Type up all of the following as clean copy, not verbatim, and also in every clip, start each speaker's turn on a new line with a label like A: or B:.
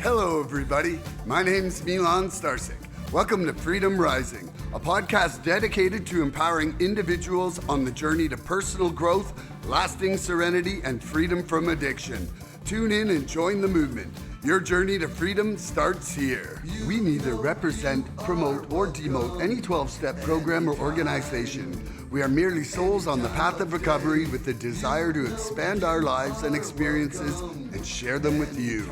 A: Hello, everybody. My name's Milan Starcic. Welcome to Freedom Rising, a podcast dedicated to empowering individuals on the journey to personal growth, lasting serenity, and freedom from addiction. Tune in and join the movement. Your journey to freedom starts here. We neither represent, promote, or demote any 12-step program or organization. We are merely souls on the path of recovery with the desire to expand our lives and experiences and share them with you.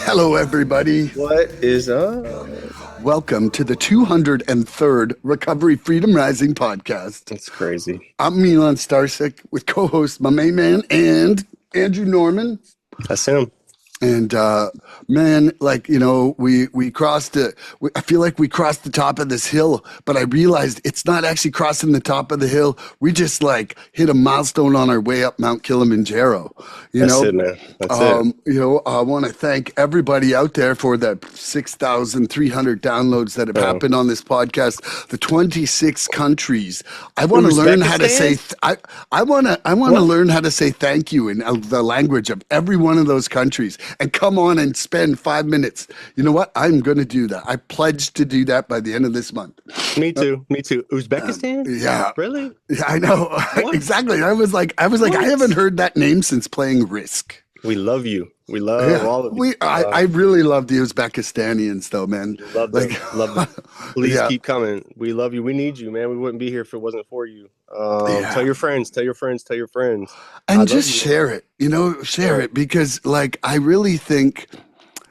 A: Hello, everybody.
B: What is up?
A: Welcome to the 203rd Recovery Freedom Rising podcast.
B: That's crazy.
A: I'm Milan Starcic with co-host my main man and Andrew Norman.
B: That's him.
A: And man, like, you know, we crossed I feel like we crossed the top of this hill, but I realized it's not actually crossing the top of the hill. We just like hit a milestone on our way up Mount Kilimanjaro.
B: That's it, man. That's it.
A: You know, I want to thank everybody out there for the 6,300 downloads that have happened on this podcast. The 26 countries. I want to learn how to say. I want to learn how to say thank you in the language of every one of those countries. And come on and spend 5 minutes. You know what? I'm going to do that. I pledge to do that by the end of this month.
B: Me too. Uzbekistan?
A: Yeah.
B: Really?
A: Yeah, I know. Exactly. I was like, I haven't heard that name since playing Risk.
B: We love you. We love all of you.
A: I really love the Uzbekistanians, though, man.
B: Love them. Love them. Please keep coming. We love you. We need you, man. We wouldn't be here if it wasn't for you. Tell your friends. Tell your friends. Tell your friends.
A: And just share it. You know, share it because, like, I really think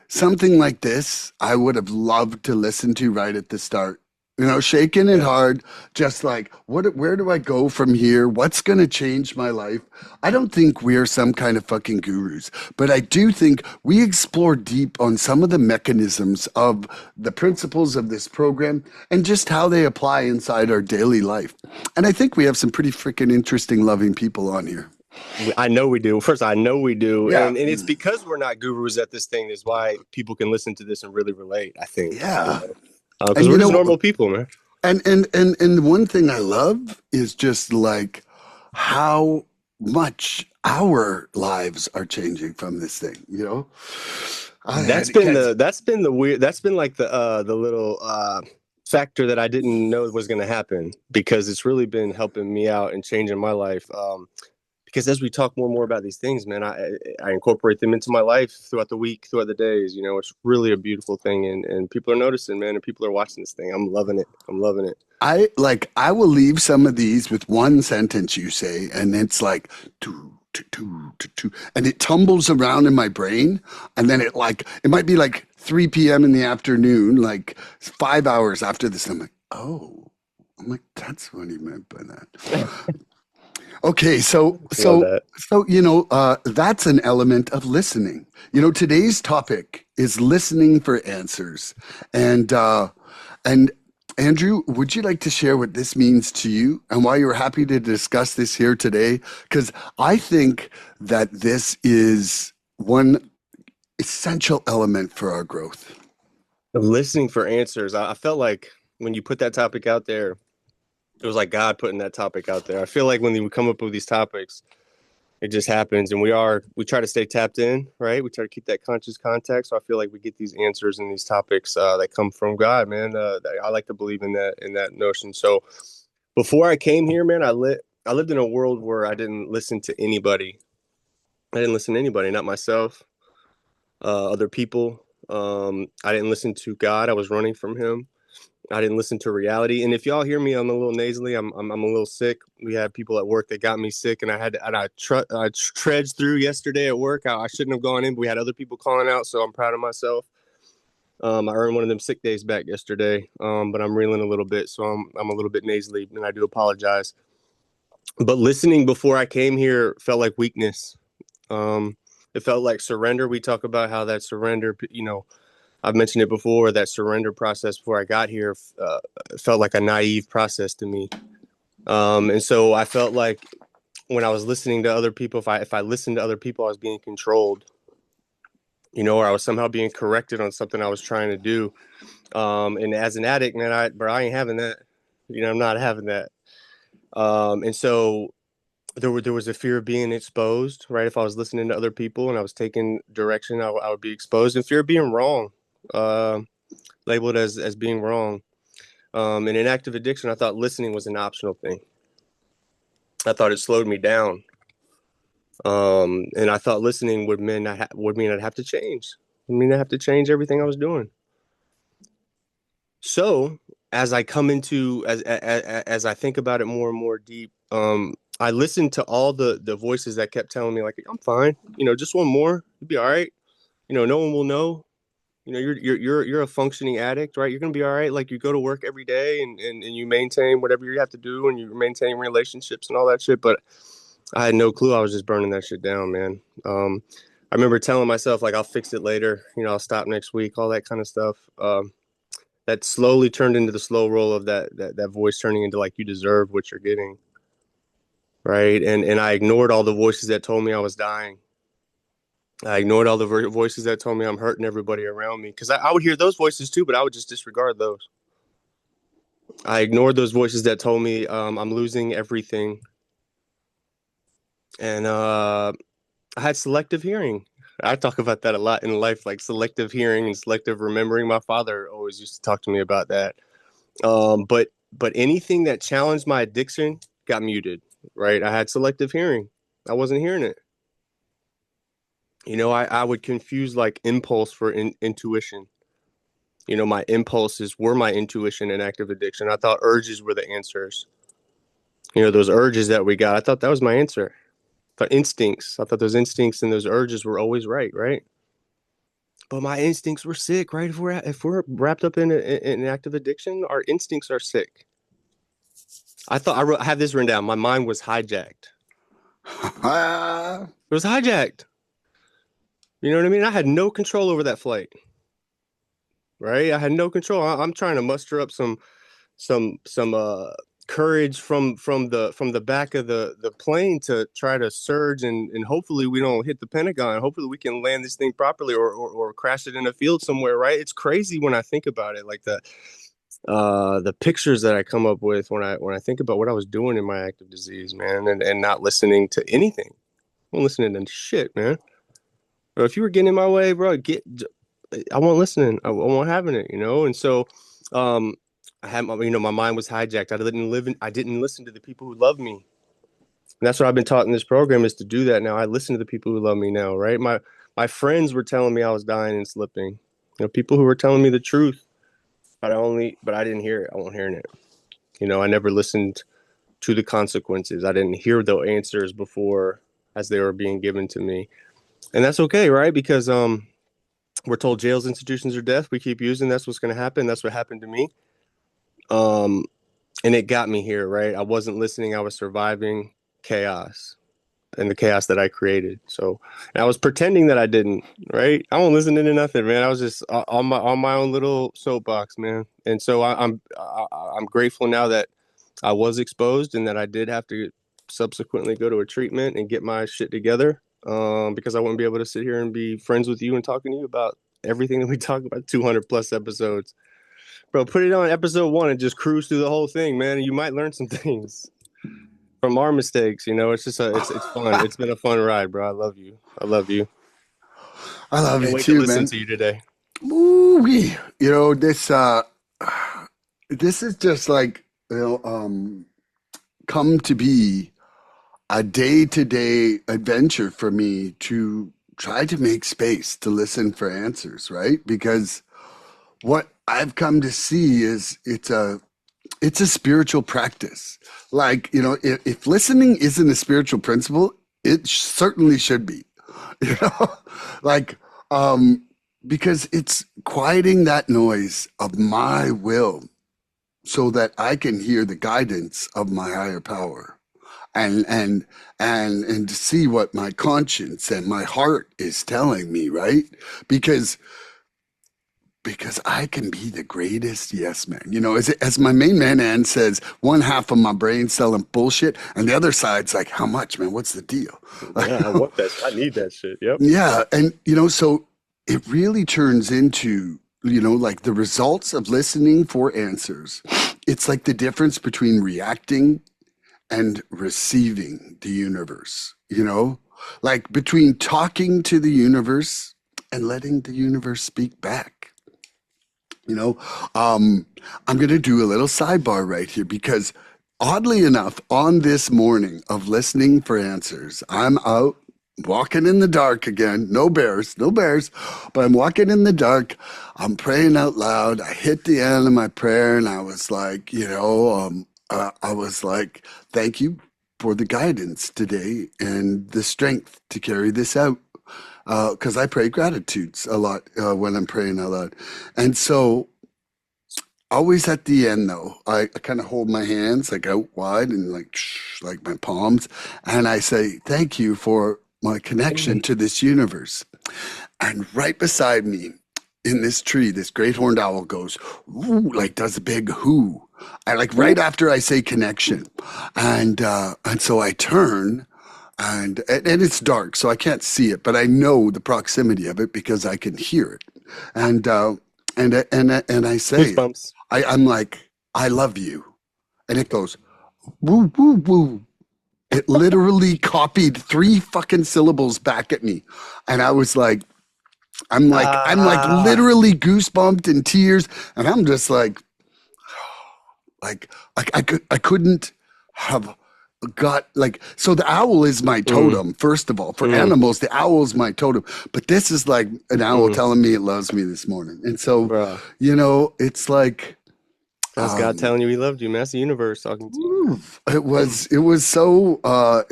A: something like this I would have loved to listen to right at the start. You know, shaking it hard, just like, where do I go from here? What's going to change my life? I don't think we're some kind of fucking gurus, but I do think we explore deep on some of the mechanisms of the principles of this program and just how they apply inside our daily life. And I think we have some pretty freaking interesting, loving people on here.
B: I know we do. First, I know we do.
A: Yeah.
B: And it's because we're not gurus at this thing is why people can listen to this and really relate, I think.
A: Yeah.
B: Because we're just normal people, man.
A: And one thing I love is just like how much our lives are changing from this thing, you know?
B: That's been like the little factor that I didn't know was going to happen, because it's really been helping me out and changing my life. Because as we talk more and more about these things, man, I incorporate them into my life throughout the week, throughout the days. You know, it's really a beautiful thing, and people are noticing, man, and people are watching this thing. I'm loving it. I will leave some of these with one sentence you say, and it's like two, and it tumbles around in my brain, and then it might be like 3 p.m. in the afternoon, like 5 hours after this. I'm like, that's what he meant by that. Okay, so you know, that's an element of listening. You know, today's topic is listening for answers, and Andrew, would you like to share what this means to you and why you're happy to discuss this here today? Because I think that this is one essential element for our growth. Listening for answers. I felt like when you put that topic out there, it was like God putting that topic out there. I feel like when we come up with these topics, it just happens, and we try to stay tapped in, right? We try to keep that conscious contact. So I feel like we get these answers and these topics that come from God, man. I like to believe in that notion. So before I came here, man, I lived in a world where I didn't listen to anybody. I didn't listen to anybody, not myself, other people. I didn't listen to God. I was running from him. I didn't listen to reality. And if y'all hear me, I'm a little nasally. I'm a little sick. We had people at work that got me sick, and I trudged through yesterday at work. I shouldn't have gone in, but we had other people calling out, so I'm proud of myself. I earned one of them sick days back yesterday, but I'm reeling a little bit, so I'm a little bit nasally, and I do apologize. But listening before I came here felt like weakness. It felt like surrender. We talk about how that surrender, you know, I've mentioned it before, that surrender process before I got here felt like a naive process to me. And so I felt like when I was listening to other people, if I listened to other people, I was being controlled, you know, or I was somehow being corrected on something I was trying to do. And as an addict, man, I ain't having that. You know, I'm not having that. And so
C: there was a fear of being exposed, right? If I was listening to other people and I was taking direction, I would be exposed, and fear of being wrong, uh, labeled as being wrong. And in active addiction, I thought listening was an optional thing. I thought it slowed me down, and I thought listening would mean I'd have to change. Would mean I have to change everything I was doing. So as I come into as I think about it more and more deep, I listened to all the voices that kept telling me like, I'm fine, just one more, you'll be all right. No one will know. You're a functioning addict, right? You're gonna be all right. Like, you go to work every day and you maintain whatever you have to do, and you maintain relationships and all that shit. But I had no clue. I was just burning that shit down, man. I remember telling myself like, I'll fix it later. I'll stop next week, all that kind of stuff. That slowly turned into the slow roll of that voice turning into like, you deserve what you're getting, right? And I ignored all the voices that told me I was dying. I ignored all the voices that told me I'm hurting everybody around me, because I would hear those voices too, but I would just disregard those. I ignored those voices that told me I'm losing everything, and I had selective hearing. I talk about that a lot in life, like selective hearing and selective remembering. My father always used to talk to me about that. But anything that challenged my addiction got muted, right? I had selective hearing. I wasn't hearing it. I would confuse like impulse for intuition. My impulses were my intuition in active addiction. I thought urges were the answers. Those urges that we got, I thought that was my answer. But instincts, I thought those instincts and those urges were always right, right? But my instincts were sick, right? If we're wrapped up in active addiction, our instincts are sick. I have this written down. My mind was hijacked. It was hijacked. You know what I mean? I had no control over that flight, right? I had no control. I'm trying to muster up some courage from the back of the plane to try to surge, and hopefully we don't hit the Pentagon. Hopefully we can land this thing properly, or crash it in a field somewhere, right? It's crazy when I think about it, like the pictures that I come up with when I think about what I was doing in my active disease, man, and not listening to anything. I wasn't listening to shit, man. Bro, if you were getting in my way, bro, I wasn't listening. I wasn't having it, and so I had my mind was hijacked. I didn't listen to the people who love me. And that's what I've been taught in this program, is to do that now. I listen to the people who love me now, right? My friends were telling me I was dying and slipping. People who were telling me the truth, but I didn't hear it. I wasn't hearing it. I never listened to the consequences. I didn't hear the answers before as they were being given to me. And that's okay, right? Because we're told jails, institutions, or death. We keep using that's what's going to happen. That's what happened to me. And it got me here, right? I wasn't listening. I was surviving chaos and the chaos that I created. So, and I was pretending that I didn't, right? I wasn't listening to nothing, man. I was just on my own little soapbox, man. And so I'm grateful now that I was exposed and that I did have to subsequently go to a treatment and get my shit together, because I wouldn't be able to sit here and be friends with you and talking to you about everything that we talk about 200 plus episodes. Bro, put it on episode 1 and just cruise through the whole thing, man. And you might learn some things from our mistakes. It's just it's fun. It's been a fun ride, bro. I love you. I love you.
B: I love
C: Can't
B: you
C: wait to
B: too,
C: listen
B: man.
C: to you today.
B: Ooh-wee. This is just like, come to be a day-to-day adventure for me to try to make space to listen for answers, right? Because what I've come to see is it's a spiritual practice. Like, if listening isn't a spiritual principle, it certainly should be. You know, like, because it's quieting that noise of my will so that I can hear the guidance of my higher power, and to see what my conscience and my heart is telling me, right? Because I can be the greatest yes man. As my main man Ann says, one half of my brain selling bullshit, and the other side's like, how much, man? What's the deal?
C: Yeah, I want that. I need that shit. Yep.
B: Yeah, and so it really turns into, like the results of listening for answers. It's like the difference between reacting and receiving the universe, like between talking to the universe and letting the universe speak back. You know, I'm going to do a little sidebar right here because oddly enough, on this morning of listening for answers, I'm out walking in the dark again. No bears, no bears, but I'm walking in the dark. I'm praying out loud. I hit the end of my prayer and I was like, I was like, thank you for the guidance today and the strength to carry this out. Because I pray gratitudes a lot when I'm praying out loud. And so, always at the end, though, I kind of hold my hands like out wide and like my palms, and I say, thank you for my connection to this universe. And right beside me in this tree, this great horned owl goes, ooh, like does a big whoo. I like right after I say connection. And so I turn and it's dark, so I can't see it, but I know the proximity of it because I can hear it. And and I say,
C: Goosebumps.
B: I'm like, I love you, and it goes, woo woo woo. It literally copied three fucking syllables back at me, and I was like, I'm like
C: Ah,
B: literally goosebumped in tears, and I'm just like I couldn't have got like so the owl is my
C: mm,
B: totem first of all for
C: mm,
B: animals the owl is my totem but this is like an owl
C: mm,
B: telling me it loves me this morning and so
C: bro.
B: it's like
C: That's God
B: um
C: telling you He loved you, man. That's the universe talking to you,
B: whew, it
C: man.
B: was it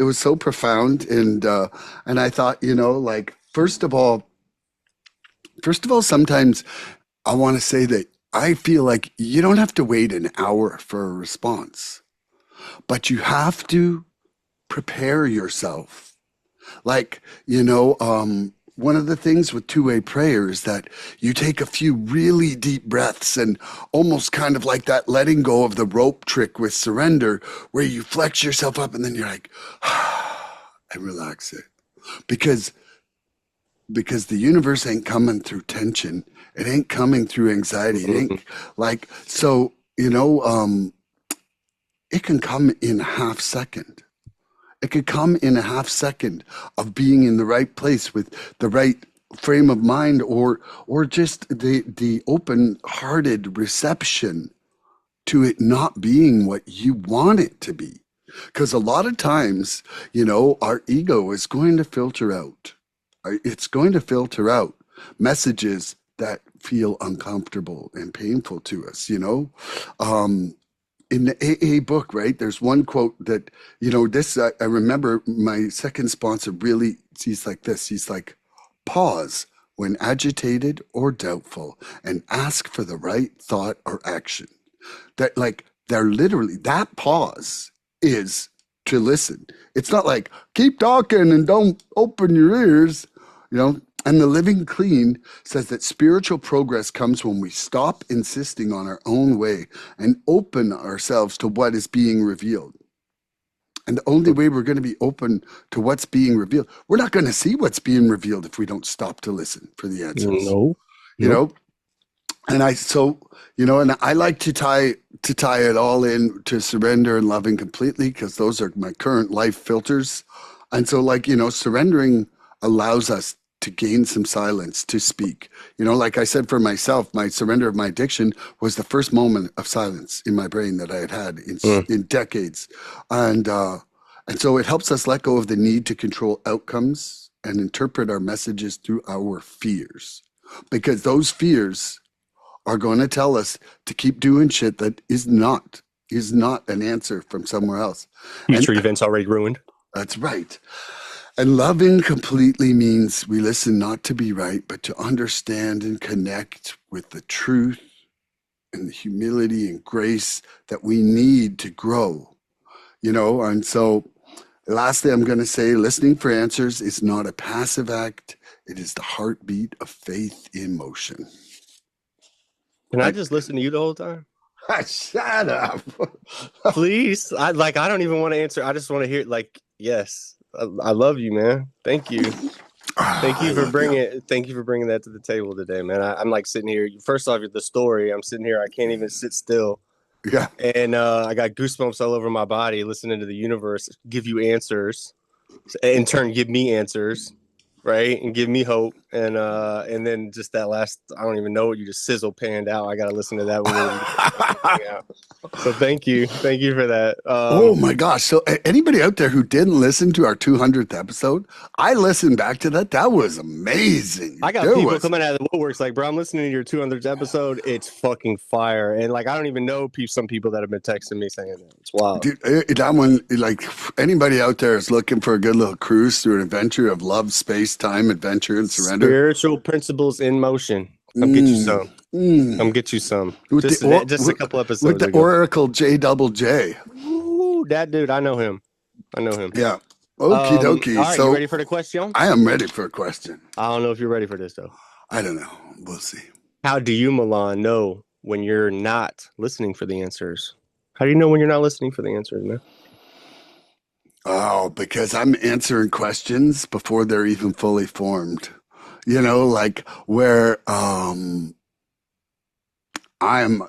B: was so profound and I thought like first of all sometimes I want to say that I feel like you don't have to wait an hour for a response but you have to prepare yourself. Like, one of the things with two-way prayer is that you take a few really deep breaths and almost kind of like that letting go of the rope trick with surrender, where you flex yourself up and then you're like, and relax it. Because because the universe ain't coming through tension. It ain't coming through anxiety. It ain't
C: Mm,
B: like so, it can come in a half second. It could come in a half second of being in the right place with the right frame of mind or just the open-hearted reception to it not being what you want it to be. Because a lot of times, our ego is going to filter out. It's going to filter out messages that feel uncomfortable and painful to us, Um, in the AA book, right? There's one quote that, this, I remember my second sponsor really, he's like this. He's like, pause when agitated or doubtful and ask for the right thought or action. That, like, they're literally, that pause is to listen. It's not like, keep talking and don't open your ears, And the Living Clean says that spiritual progress comes when we stop insisting on our own way and open ourselves to what is being revealed. And the only way we're going to be open to what's being revealed, we're not going to see what's being revealed if we don't stop to listen for the answers.
C: no,
B: You
C: nope.
B: know, and I like to tie it all in to surrender and loving completely because those are my current life filters. And so, like, surrendering allows us to gain some silence to speak. Like I said for myself, my surrender of my addiction was the first moment of silence in my brain that I had had
C: Mm,
B: in decades. And so it helps us let go of the need to control outcomes and interpret our messages through our fears because those fears are going to tell us to keep doing shit that is not an answer from somewhere else. And
C: future events already ruined.
B: that's right. And loving completely means we listen not to be right, but to understand and connect with the truth and the humility and grace that we need to grow, And so, lastly, I'm going to say listening for answers is not a passive act, it is the heartbeat of faith in motion.
C: Can I
B: Like,
C: just listen to you the whole time?
B: shut up.
C: Please. I don't even want to answer. I just want to hear yes. I love you, man. Thank you.
B: I love you.
C: Thank you for bringing that to the table today, man. I'm like sitting here. First off, the story. I'm sitting here. I can't even sit still.
B: Yeah.
C: And I got goosebumps all over my body listening to the universe give you answers, in turn give me answers, right, and give me hope. And then just that last, I don't even know what you just sizzle panned out. I got to listen to that when we hang out. So thank you for that.
B: Oh my gosh. So anybody out there who didn't listen to our 200th episode, I listened back to that. That was amazing.
C: I got people coming out of the woodworks like, bro, I'm listening to your 200th episode. It's fucking fire. And like, I don't even know some people that have been texting me saying that. It's wild.
B: Dude, that one, like anybody out there is looking for a good little cruise through an adventure of love, space, time, adventure, and surrender.
C: Spiritual principles in motion. Come get you some. Come get you some. Just a couple episodes
B: with the
C: ago.
B: Oracle J.
C: Ooh, that dude, I know him.
B: Yeah. Okie dokie.
C: All right,
B: so
C: you ready for the question?
B: I am ready for a question.
C: I don't know if you're ready for this, though.
B: I don't know. We'll see.
C: How do you, Milan, know when you're not listening for the answers? How do you know when you're not listening for the answers, man?
B: Oh, because I'm answering questions before they're even fully formed. You know, like where I'm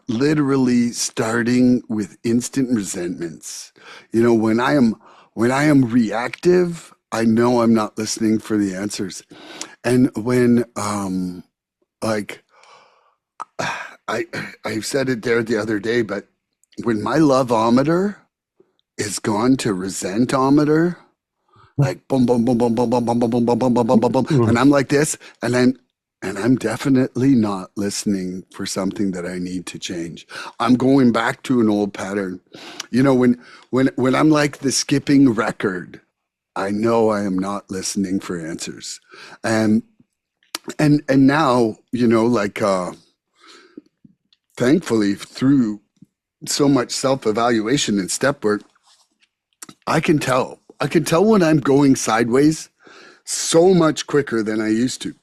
B: literally starting with instant resentments. You know, when I am reactive, I know I'm not listening for the answers. And when like I said it there the other day, but when my loveometer is gone to resentometer, like boom, boom, boom, boom, boom, boom, boom, boom, boom, boom, boom, boom, boom, boom, and I'm like this, and I'm definitely not listening for something that I need to change. I'm going back to an old pattern. You know, when I'm like the skipping record, I know I am not listening for answers, and now, you know, like thankfully through so much self-evaluation and step work, I can tell when I'm going sideways so much quicker than I used to.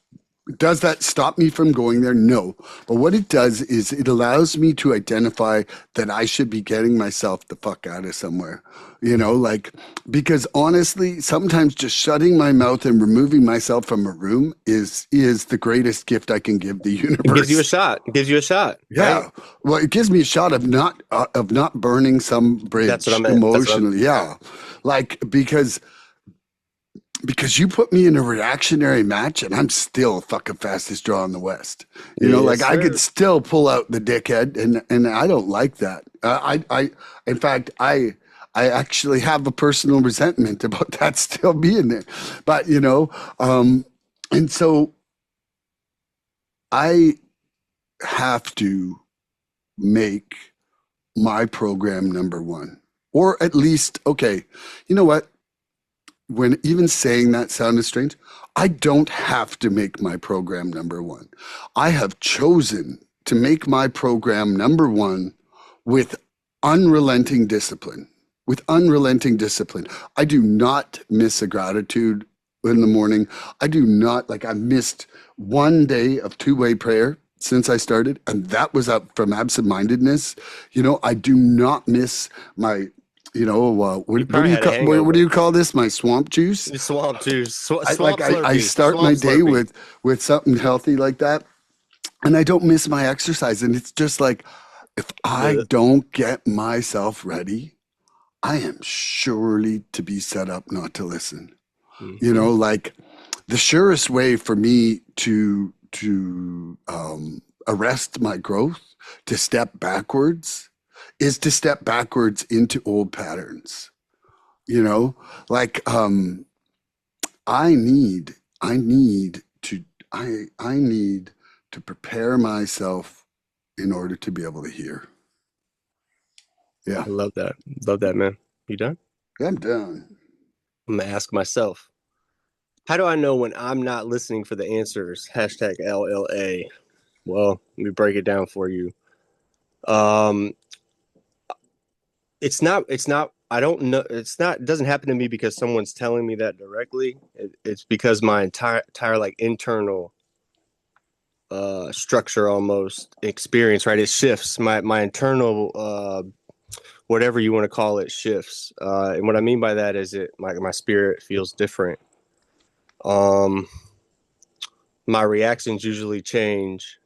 B: Does that stop me from going there? No. But what it does is it allows me to identify that I should be getting myself the fuck out of somewhere. You know, like, because honestly, sometimes just shutting my mouth and removing myself from a room is the greatest gift I can give the universe.
C: It gives you a shot.
B: Yeah.
C: Right?
B: Well, it gives me a shot of not burning some bridge.
C: That's what I meant.
B: Emotionally. Yeah. Like, because you put me in a reactionary match and I'm still fucking fastest draw in the West. You know, like, I could still pull out the dickhead, and I don't like that. In fact, I actually have a personal resentment about that still being there. But, you know, and so I have to make my program number one, or at least, okay, you know what? When even saying that sounded strange, I don't have to make my program number one. I have chosen to make my program number one with unrelenting discipline. I do not miss a gratitude in the morning. I do not, like, I missed one day of two-way prayer since I started, and that was up from absent-mindedness. You know, I do not miss my, you know, what do you call this? My swamp juice?
C: Swamp juice.
B: I start my day with something healthy like that, and I don't miss my exercise. And it's just like, if I don't get myself ready, I am surely to be set up not to listen. Mm-hmm. You know, like, the surest way for me to arrest my growth, to step backwards, is to step backwards into old patterns. You know, like, I need to prepare myself in order to be able to hear. Yeah.
C: I love that, man. You done?
B: I'm done.
C: I'm gonna ask myself, how do I know when I'm not listening for the answers? Hashtag LLA. Well, let me break it down for you. It doesn't happen to me because someone's telling me that directly. It's because my entire like internal structure, almost experience, right? It shifts. My internal whatever you want to call it shifts. And what I mean by that is my spirit feels different. My reactions usually change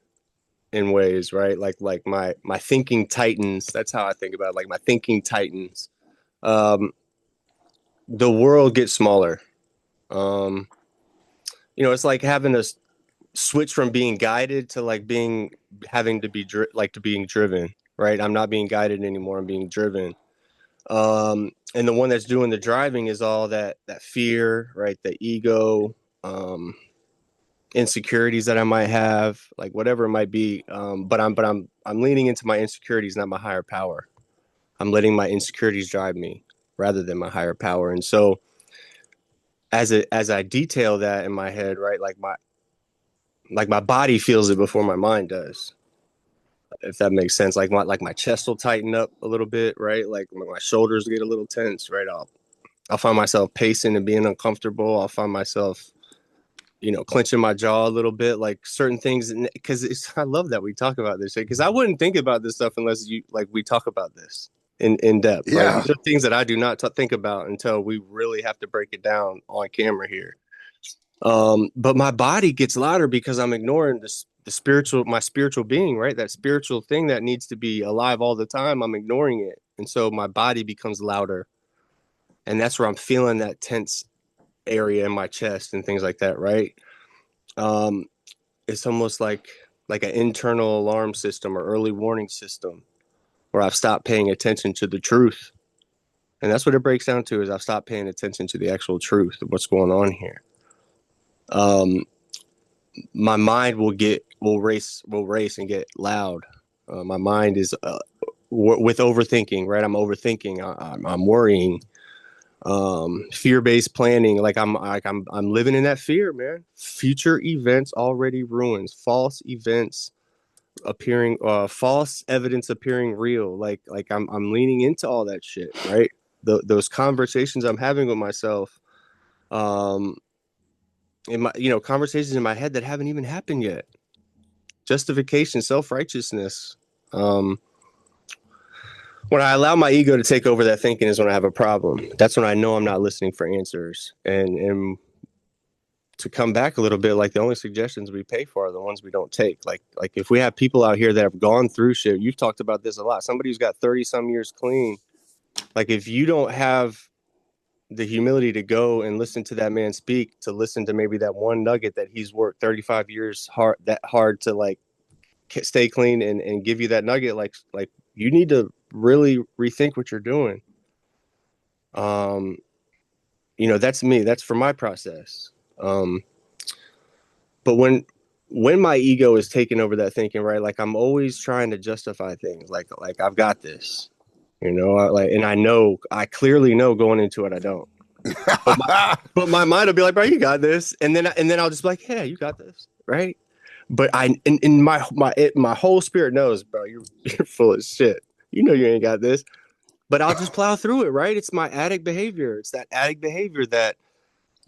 C: in ways, right? Like my thinking tightens. That's how I think about it. Like my thinking tightens. Um, the world gets smaller. Um, it's like having a switch from being guided to like being having to be to being driven, right? I'm not being guided anymore. I'm being driven. And the one that's doing the driving is all that fear, right? The ego, insecurities that I might have, like whatever it might be. But I'm leaning into my insecurities, not my higher power. I'm letting my insecurities drive me rather than my higher power. And so as I detail that in my head, right, like my body feels it before my mind does, if that makes sense. Like my chest will tighten up a little bit, right? Like my shoulders get a little tense, right? I'll find myself pacing and being uncomfortable. I'll find myself, clenching my jaw a little bit, like certain things. Because I love that we talk about this, because I wouldn't think about this stuff unless we talk about this in depth. Like
B: Yeah.
C: these are things that I do not think about until we really have to break it down on camera here. But my body gets louder because I'm ignoring my spiritual being, right? That spiritual thing that needs to be alive all the time. I'm ignoring it. And so my body becomes louder. And that's where I'm feeling that tense area in my chest and things like that, right? Um, it's almost like an internal alarm system or early warning system where I've stopped paying attention to the truth. And that's what it breaks down to, is I've stopped paying attention to the actual truth of what's going on here. My mind will race and get loud. My mind is with overthinking, right? I'm overthinking. I'm worrying. Fear-based planning. I'm living in that fear, man. Future events already ruins. False events appearing, false evidence appearing real. I'm leaning into all that shit, right? Those conversations I'm having with myself, in my conversations in my head that haven't even happened yet. Justification, self-righteousness. Um, when I allow my ego to take over that thinking is when I have a problem. That's when I know I'm not listening for answers. And to come back a little bit, like the only suggestions we pay for are the ones we don't take. Like if we have people out here that have gone through shit, you've talked about this a lot. Somebody who's got 30 some years clean. Like if you don't have the humility to go and listen to that man speak, to listen to maybe that one nugget that he's worked 35 years hard to like stay clean and give you that nugget, like you need to really rethink what you're doing. That's me. That's for my process. But when my ego is taking over that thinking, right, like I'm always trying to justify things, like I've got this, and I clearly know going into it I don't. But my mind will be like, bro, you got this, and then I'll just be like, yeah, you got this, right? But in my whole spirit knows, bro, you're full of shit. You ain't got this. But I'll just plow through it, right? It's my addict behavior. It's that addict behavior that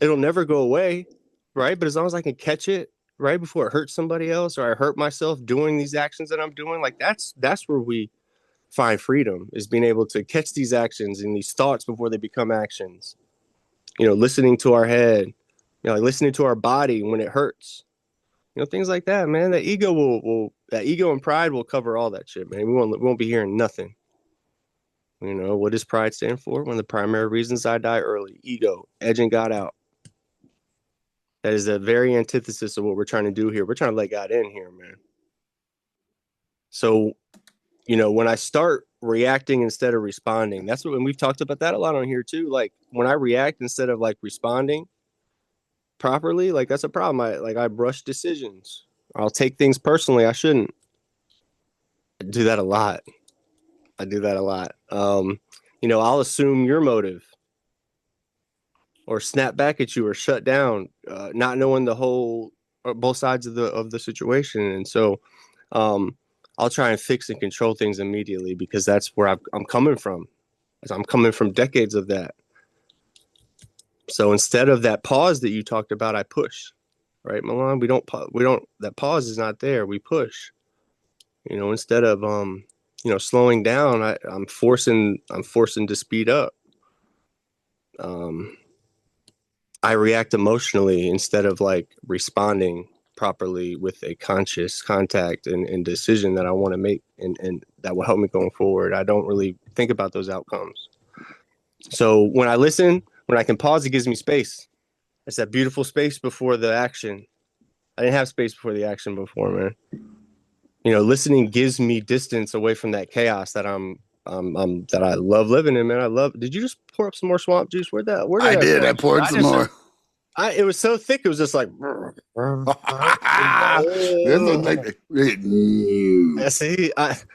C: it'll never go away, right? But as long as I can catch it right before it hurts somebody else, or I hurt myself doing these actions that I'm doing, like that's where we find freedom, is being able to catch these actions and these thoughts before they become actions. Listening to our head, like listening to our body when it hurts. Things like that, man. That ego that ego and pride will cover all that shit, man. We won't be hearing nothing. What does pride stand for? One of the primary reasons I die early. Ego, edging God out. That is the very antithesis of what we're trying to do here. We're trying to let God in here, man. So, when I start reacting instead of responding, that's what, and we've talked about that a lot on here too. Like when I react instead of like responding properly, like that's a problem. I brush decisions. I'll take things personally. I shouldn't. I do that a lot. I'll assume your motive, or snap back at you, or shut down, not knowing the whole or both sides of the situation. And so I'll try and fix and control things immediately, because that's where I'm coming from. I'm coming from decades of that. So instead of that pause that you talked about, I push. Right, Milan? That pause is not there. We push. Instead of slowing down, I'm forcing to speed up. I react emotionally instead of like responding properly with a conscious contact and decision that I want to make, and that will help me going forward. I don't really think about those outcomes. So when I listen, when I can pause, it gives me space. It's that beautiful space before the action. I didn't have space before the action before, man. Listening gives me distance away from that chaos that that I love living in, man. Did you just pour up some more swamp juice? Where did
B: I
C: that
B: did.
C: swamp
B: I poured
C: juice?
B: some more.
C: It was so thick. It was just like,
B: This looks like
C: I see.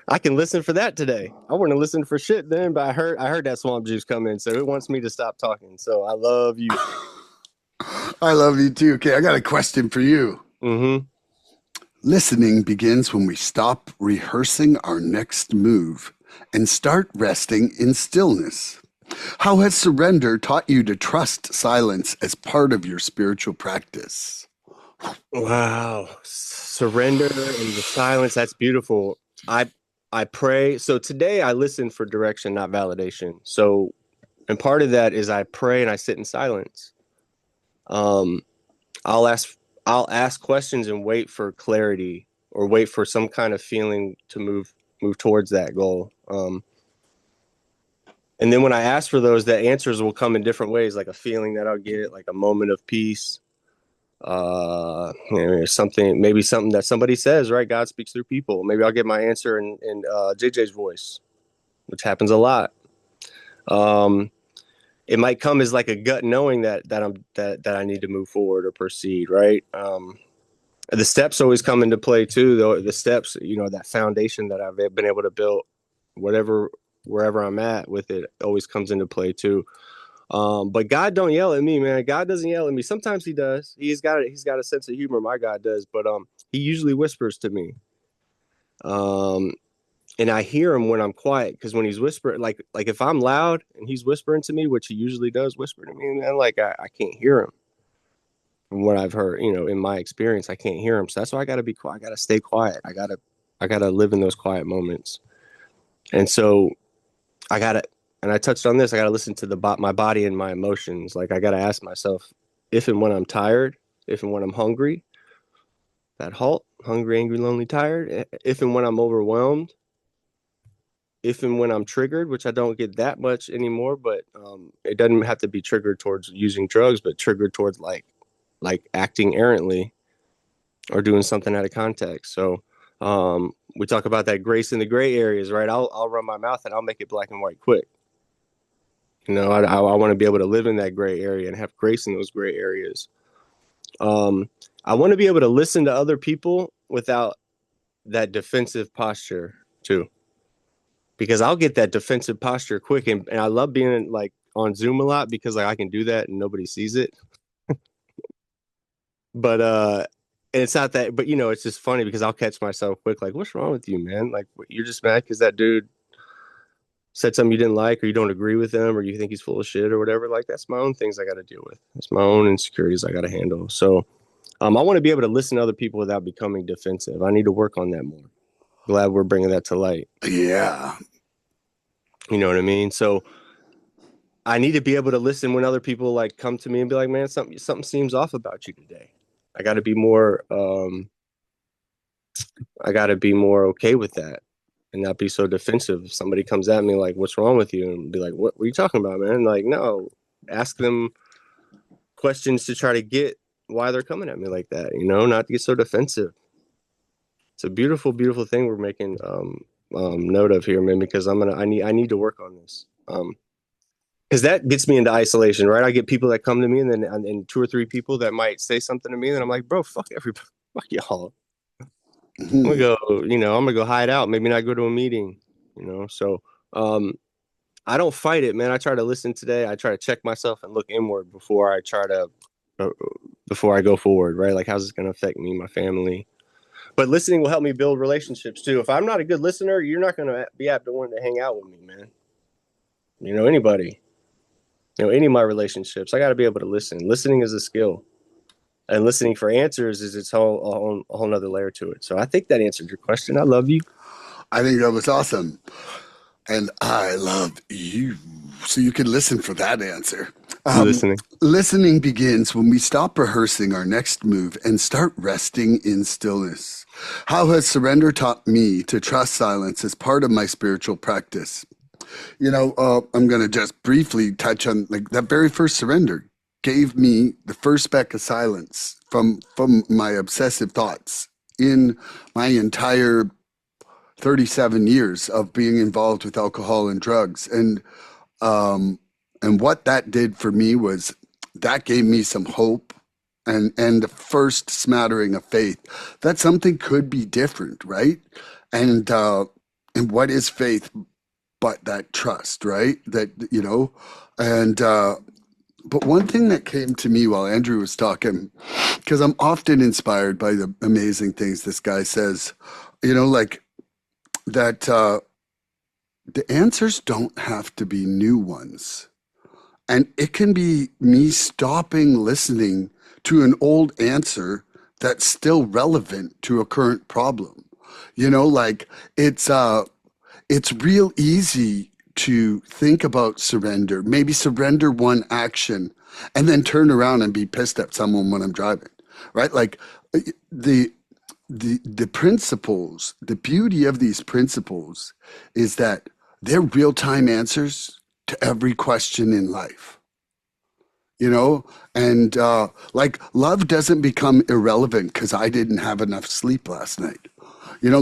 C: I can listen for that today. I wouldn't have listened for shit then, but I heard that swamp juice come in, so it wants me to stop talking. So I love you.
B: I love you too. Okay, I got a question for you.
C: Mm-hmm.
B: Listening begins when we stop rehearsing our next move and start resting in stillness. How has surrender taught you to trust silence as part of your spiritual practice?
C: Wow. Surrender and the silence. That's beautiful. I pray. So today I listen for direction, not validation. So, and part of that is I pray and I sit in silence. I'll ask questions and wait for clarity or wait for some kind of feeling to move towards that goal. And then when I ask for those, the answers will come in different ways, like a feeling that I'll get, like a moment of peace, something that somebody says, right? God speaks through people. Maybe I'll get my answer in JJ's voice, which happens a lot. It might come as like a gut knowing that I need to move forward or proceed, right? The steps always come into play too, though. The steps, that foundation that I've been able to build, wherever I'm at with it, always comes into play too. But God don't yell at me, man. God doesn't yell at me. Sometimes he does. He's got a sense of humor. My God does, but he usually whispers to me. And I hear him when I'm quiet, because when he's whispering, like if I'm loud and he's whispering to me, which he usually does whisper to me, man, like I can't hear him. From what I've heard, in my experience, I can't hear him. So that's why I got to be quiet. I got to stay quiet. I got to live in those quiet moments. And so and I touched on this, I got to listen to my body and my emotions. Like I got to ask myself if and when I'm tired, if and when I'm hungry, that halt, hungry, angry, lonely, tired, if and when I'm overwhelmed, if and when I'm triggered, which I don't get that much anymore, but it doesn't have to be triggered towards using drugs, but triggered towards like acting errantly or doing something out of context. So we talk about that grace in the gray areas, right? I'll run my mouth and I'll make it black and white quick. I want to be able to live in that gray area and have grace in those gray areas. I want to be able to listen to other people without that defensive posture too, because I'll get that defensive posture quick. And I love being like on Zoom a lot because like I can do that and nobody sees it. But and it's not that, but it's just funny because I'll catch myself quick, like, what's wrong with you, man? Like, you're just mad because that dude said something you didn't like, or you don't agree with him, or you think he's full of shit or whatever. Like, that's my own things I got to deal with. It's my own insecurities I got to handle. So I want to be able to listen to other people without becoming defensive. I need to work on that more. Glad we're bringing that to light.
B: Yeah.
C: You know what I mean? So I need to be able to listen when other people like come to me and be like, man, something seems off about you today. I got to be more okay with that and not be so defensive. If somebody comes at me like, what's wrong with you? And be like, what are you talking about, man? Like, no, ask them questions to try to get why they're coming at me like that, not to get so defensive. It's a beautiful, beautiful thing we're making note of here, man, because I need to work on this. Because that gets me into isolation, right? I get people that come to me, and then 2 or 3 people that might say something to me, and I'm like, bro, fuck everybody, fuck y'all.
B: Mm-hmm.
C: I'm gonna go hide out, maybe not go to a meeting, So I don't fight it, man. I try to listen today. I try to check myself and look inward before I go forward, right? Like, how's this gonna affect me, my family? But listening will help me build relationships too. If I'm not a good listener, you're not gonna be apt to want to hang out with me, man. Anybody. Any of my relationships, I got to be able to listen. Listening is a skill, and listening for answers is a whole nother layer to it. So I think that answered your question. I love you.
B: I think that was awesome. And I love you. So you can listen for that answer. Um,
C: Listening.
B: Listening begins when we stop rehearsing our next move and start resting in stillness. How has surrender taught me to trust silence as part of my spiritual practice? I'm going to just briefly touch on like that very first surrender gave me the first speck of silence from my obsessive thoughts in my entire 37 years of being involved with alcohol and drugs. Um, and what that did for me was that gave me some hope and the first smattering of faith that something could be different, right? And and what is faith but that trust, right? That and but one thing that came to me while Andrew was talking, because I'm often inspired by the amazing things this guy says, like that the answers don't have to be new ones. And it can be me stopping listening to an old answer that's still relevant to a current problem. Like it's real easy to think about surrender, maybe surrender one action and then turn around and be pissed at someone when I'm driving, right? Like the the principles, the beauty of these principles is that they're real-time answers to every question in life, you know? And like love doesn't become irrelevant because I didn't have enough sleep last night.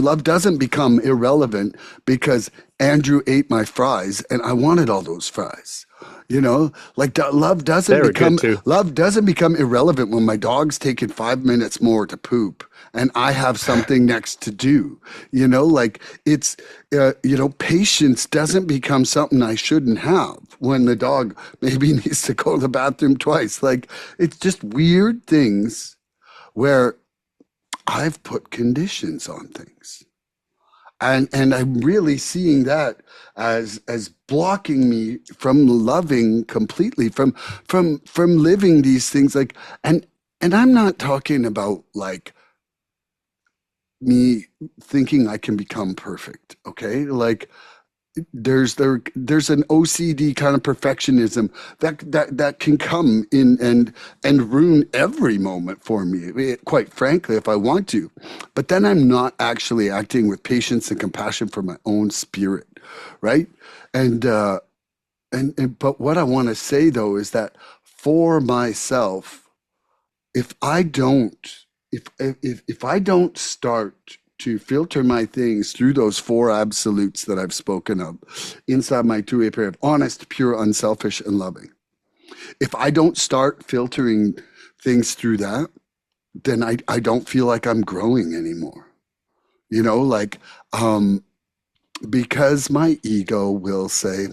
B: Love doesn't become irrelevant because Andrew ate my fries and I wanted all those fries. Like
C: They were good too.
B: love doesn't become irrelevant when my dog's taking 5 minutes more to poop and I have something next to do. Like it's patience doesn't become something I shouldn't have when the dog maybe needs to go to the bathroom twice. Like it's just weird things where I've put conditions on things. And I'm really seeing that as blocking me from loving completely, from living these things like and I'm not talking about like me thinking I can become perfect, okay? Like there's an OCD kind of perfectionism that can come in and ruin every moment for me, quite frankly, if I want to. But then I'm not actually acting with patience and compassion for my own spirit, right? And but what I want to say though is that for myself, if I don't if I don't start to filter my things through those four absolutes that I've spoken of inside my two-way prayer of honest, pure, unselfish, and loving, if I don't start filtering things through that, then I don't feel like I'm growing anymore. Like because my ego will say,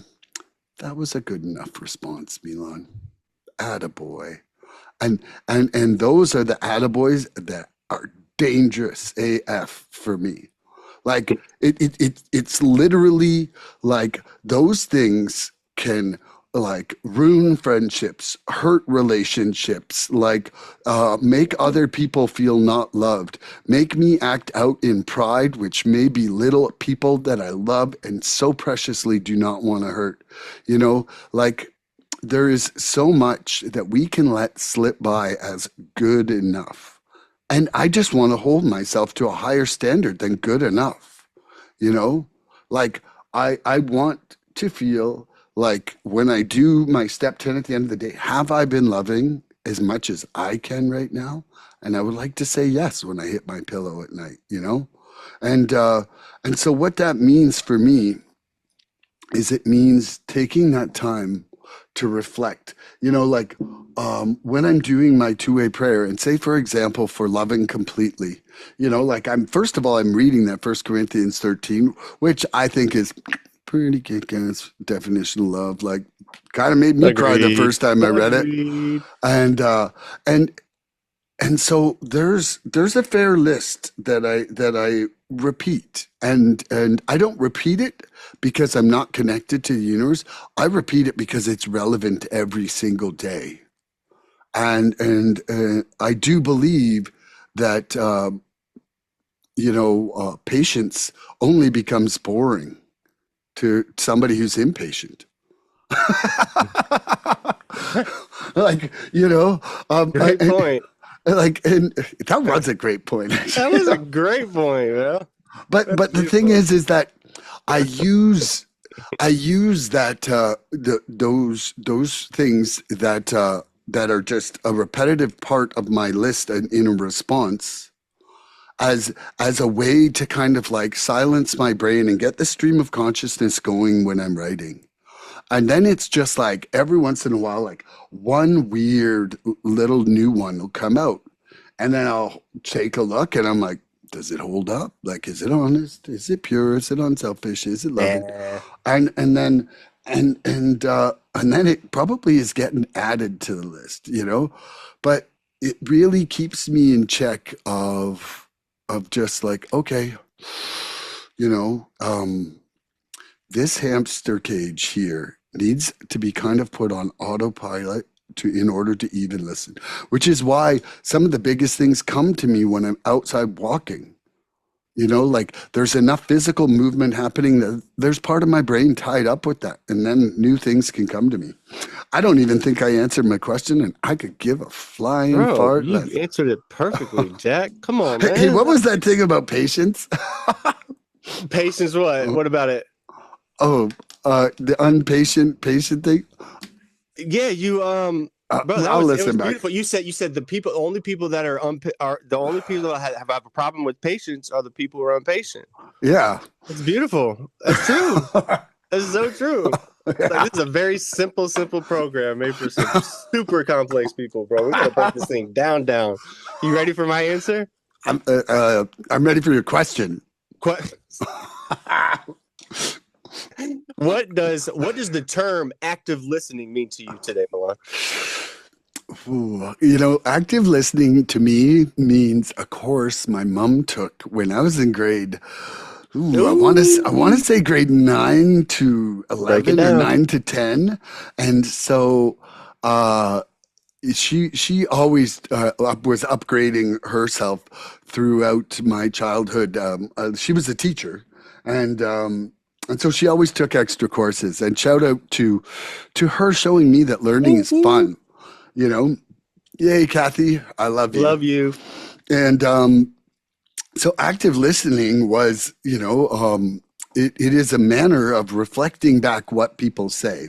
B: that was a good enough response, Milan. Attaboy. And those are the attaboys that are dangerous AF for me. Like it's literally like those things can like ruin friendships, hurt relationships, like make other people feel not loved, make me act out in pride, which may belittle people that I love and so preciously do not want to hurt. Like there is so much that we can let slip by as good enough. And I just want to hold myself to a higher standard than good enough. You know, like I want to feel like when I do my step 10 at the end of the day, have I been loving as much as I can right now? And I would like to say yes when I hit my pillow at night. And and so what that means for me is it means taking that time to reflect. Like when I'm doing my two-way prayer, and say, for example, for loving completely, like first of all, I'm reading that First Corinthians 13, which I think is pretty kick-ass definition of love. Like, kind of made me cry the
C: Agreed.
B: first time I read it.
C: Agreed.
B: And and and so there's a fair list that I repeat, and I don't repeat it because I'm not connected to the universe. I repeat it because it's relevant every single day, and I do believe that patience only becomes boring to somebody who's impatient. Like,
C: Great point.
B: and that was a great point.
C: That was a great point, man.
B: But
C: That's
B: the
C: beautiful.
B: thing is that I use that those things that are just a repetitive part of my list in a response as a way to kind of like silence my brain and get the stream of consciousness going when I'm writing. And then it's just like every once in a while, like one weird little new one will come out. And then I'll take a look and I'm like, does it hold up? Like, is it honest? Is it pure? Is it unselfish? Is it loving? And then it probably is getting added to the list, but it really keeps me in check of just like, okay, this hamster cage here needs to be kind of put on autopilot in order to even listen, which is why some of the biggest things come to me when I'm outside walking. Like there's enough physical movement happening that there's part of my brain tied up with that, and then new things can come to me. I don't even think I answered my question, and I could give a flying fart.
C: You answered it perfectly, Jack. Come on, man.
B: Hey, what was that thing about patience?
C: Patience, what? What about it?
B: Oh, the patient thing.
C: Yeah, you bro,
B: I'll
C: it
B: listen
C: was
B: back.
C: beautiful. You said the only people that are the only people that have a problem with patience are the people who are impatient.
B: Yeah,
C: It's beautiful. That's true. That's so true. It's like, this is a very simple program made for some super complex people, bro. We gotta break this thing down. You ready for my answer?
B: I'm ready for your question.
C: What does the term active listening mean to you today, Milan?
B: Ooh, active listening to me means a course my mom took when I was in grade. I want to say grade 9 to 11 or 9 to 10, and so she always was upgrading herself throughout my childhood. She was a teacher, and so she always took extra courses. And shout out to her showing me that learning is fun. Yay, Kathy, I love you.
C: Love you.
B: And so active listening was, it is a manner of reflecting back what people say.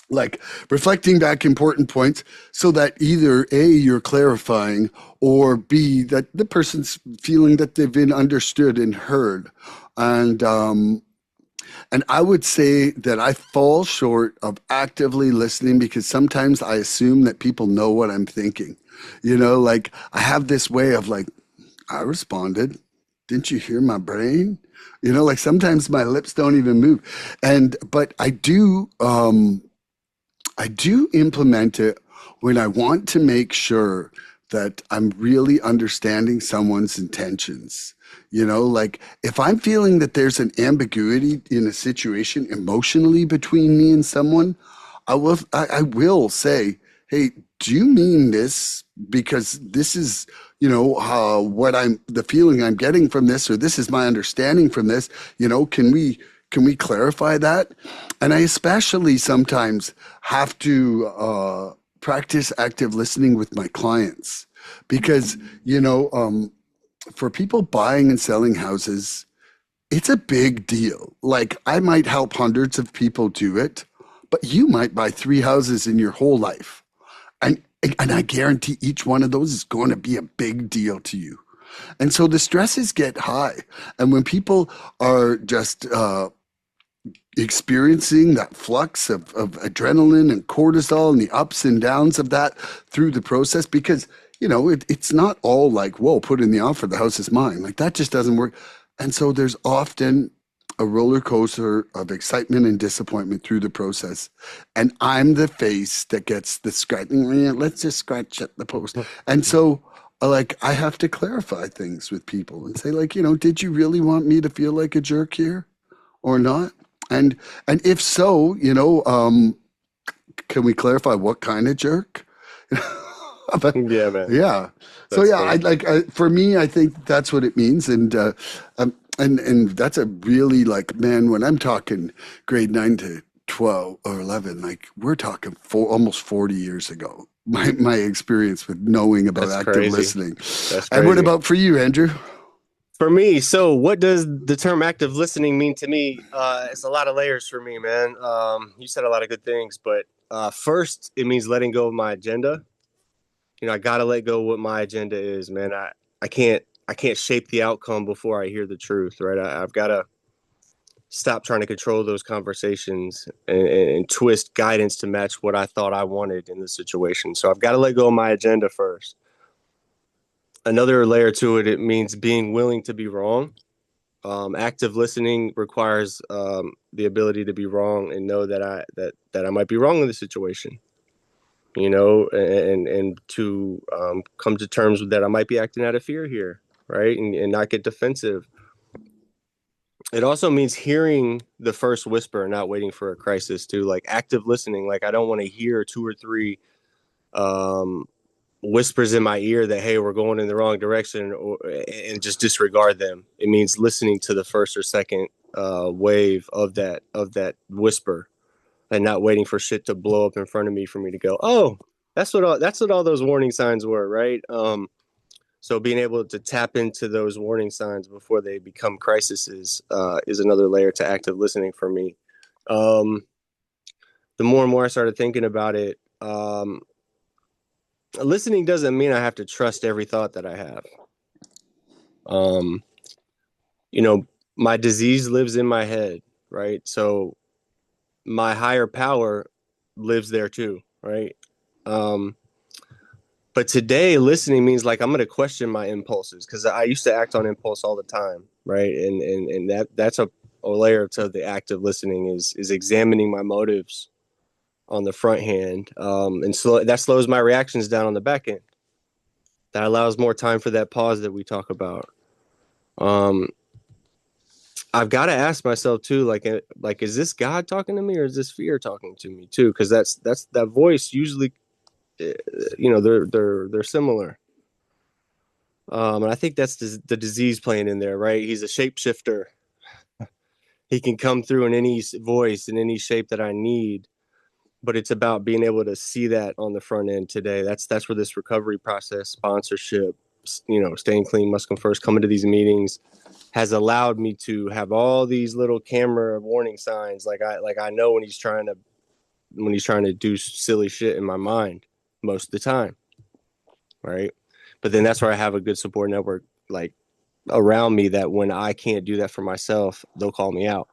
B: Like reflecting back important points so that either A, you're clarifying, or B, that the person's feeling that they've been understood and heard. And I would say that I fall short of actively listening because sometimes I assume that people know what I'm thinking. Like I have this way of like, I responded. Didn't you hear my brain? Like sometimes my lips don't even move. But I do implement it when I want to make sure that I'm really understanding someone's intentions. Like if I'm feeling that there's an ambiguity in a situation emotionally between me and someone, I will say, hey, do you mean this? Because this is, the feeling I'm getting from this, or this is my understanding from this, can we clarify that? And I especially sometimes have to practice active listening with my clients because, for people buying and selling houses, it's a big deal. Like I might help hundreds of people do it, but you might buy 3 houses in your whole life. And I guarantee each one of those is going to be a big deal to you. And so the stresses get high. And when people are just experiencing that flux of adrenaline and cortisol and the ups and downs of that through the process, because it's not all like, whoa, put in the offer, the house is mine. Like that just doesn't work. And so there's often a roller coaster of excitement and disappointment through the process. And I'm the face that gets the scratching. Let's just scratch at the post. And so like I have to clarify things with people and say like, did you really want me to feel like a jerk here or not? And if so, can we clarify what kind of jerk?
C: Yeah, man.
B: Yeah. So yeah, for me, I think that's what it means. And And that's a really like, man, when I'm talking grade 9 to 12 or 11, like we're talking almost 40 years ago. My experience with knowing about
C: That's
B: active
C: crazy.
B: listening.
C: That's
B: And what
C: crazy.
B: about for you, Andrew?
C: For me, so what does the term active listening mean to me? It's a lot of layers for me, man. You said a lot of good things, but first, it means letting go of my agenda. I gotta let go of what my agenda is, man. I can't shape the outcome before I hear the truth, right? I've got to stop trying to control those conversations and twist guidance to match what I thought I wanted in the situation. So I've got to let go of my agenda first. Another layer to it, it means being willing to be wrong. Active listening requires the ability to be wrong and know that I might be wrong in the situation. And to come to terms with that I might be acting out of fear here, right? And not get defensive. It also means hearing the first whisper, not waiting for a crisis too, like active listening. Like I don't want to hear two or three um, whispers in my ear that, hey, we're going in the wrong direction, and just disregard them. It means listening to the first or second wave of that whisper and not waiting for shit to blow up in front of me for me to go, oh, that's what all those warning signs were, right? So being able to tap into those warning signs before they become crises is another layer to active listening for me. The more and more I started thinking about it, listening doesn't mean I have to trust every thought that I have. Um, my disease lives in my head, right? So my higher power lives there too, right? Um, But today, listening means like I'm going to question my impulses because I used to act on impulse all the time, right? And that's a layer to the active listening is examining my motives on the front hand, and that slows my reactions down on the back end. That allows more time for that pause that we talk about. I've got to ask myself too, like, is this God talking to me or is this fear talking to me too? Because that's that voice usually, they're similar. And I think that's the disease playing in there, right? He's a shapeshifter. He can come through in any voice, in any shape that I need. But it's about being able to see that on the front end today. That's where this recovery process, sponsorship, staying clean must come first, coming to these meetings has allowed me to have all these little camera warning signs. Like I know when he's trying to do silly shit in my mind most of the time. Right. But then that's where I have a good support network, like around me, that when I can't do that for myself, they'll call me out.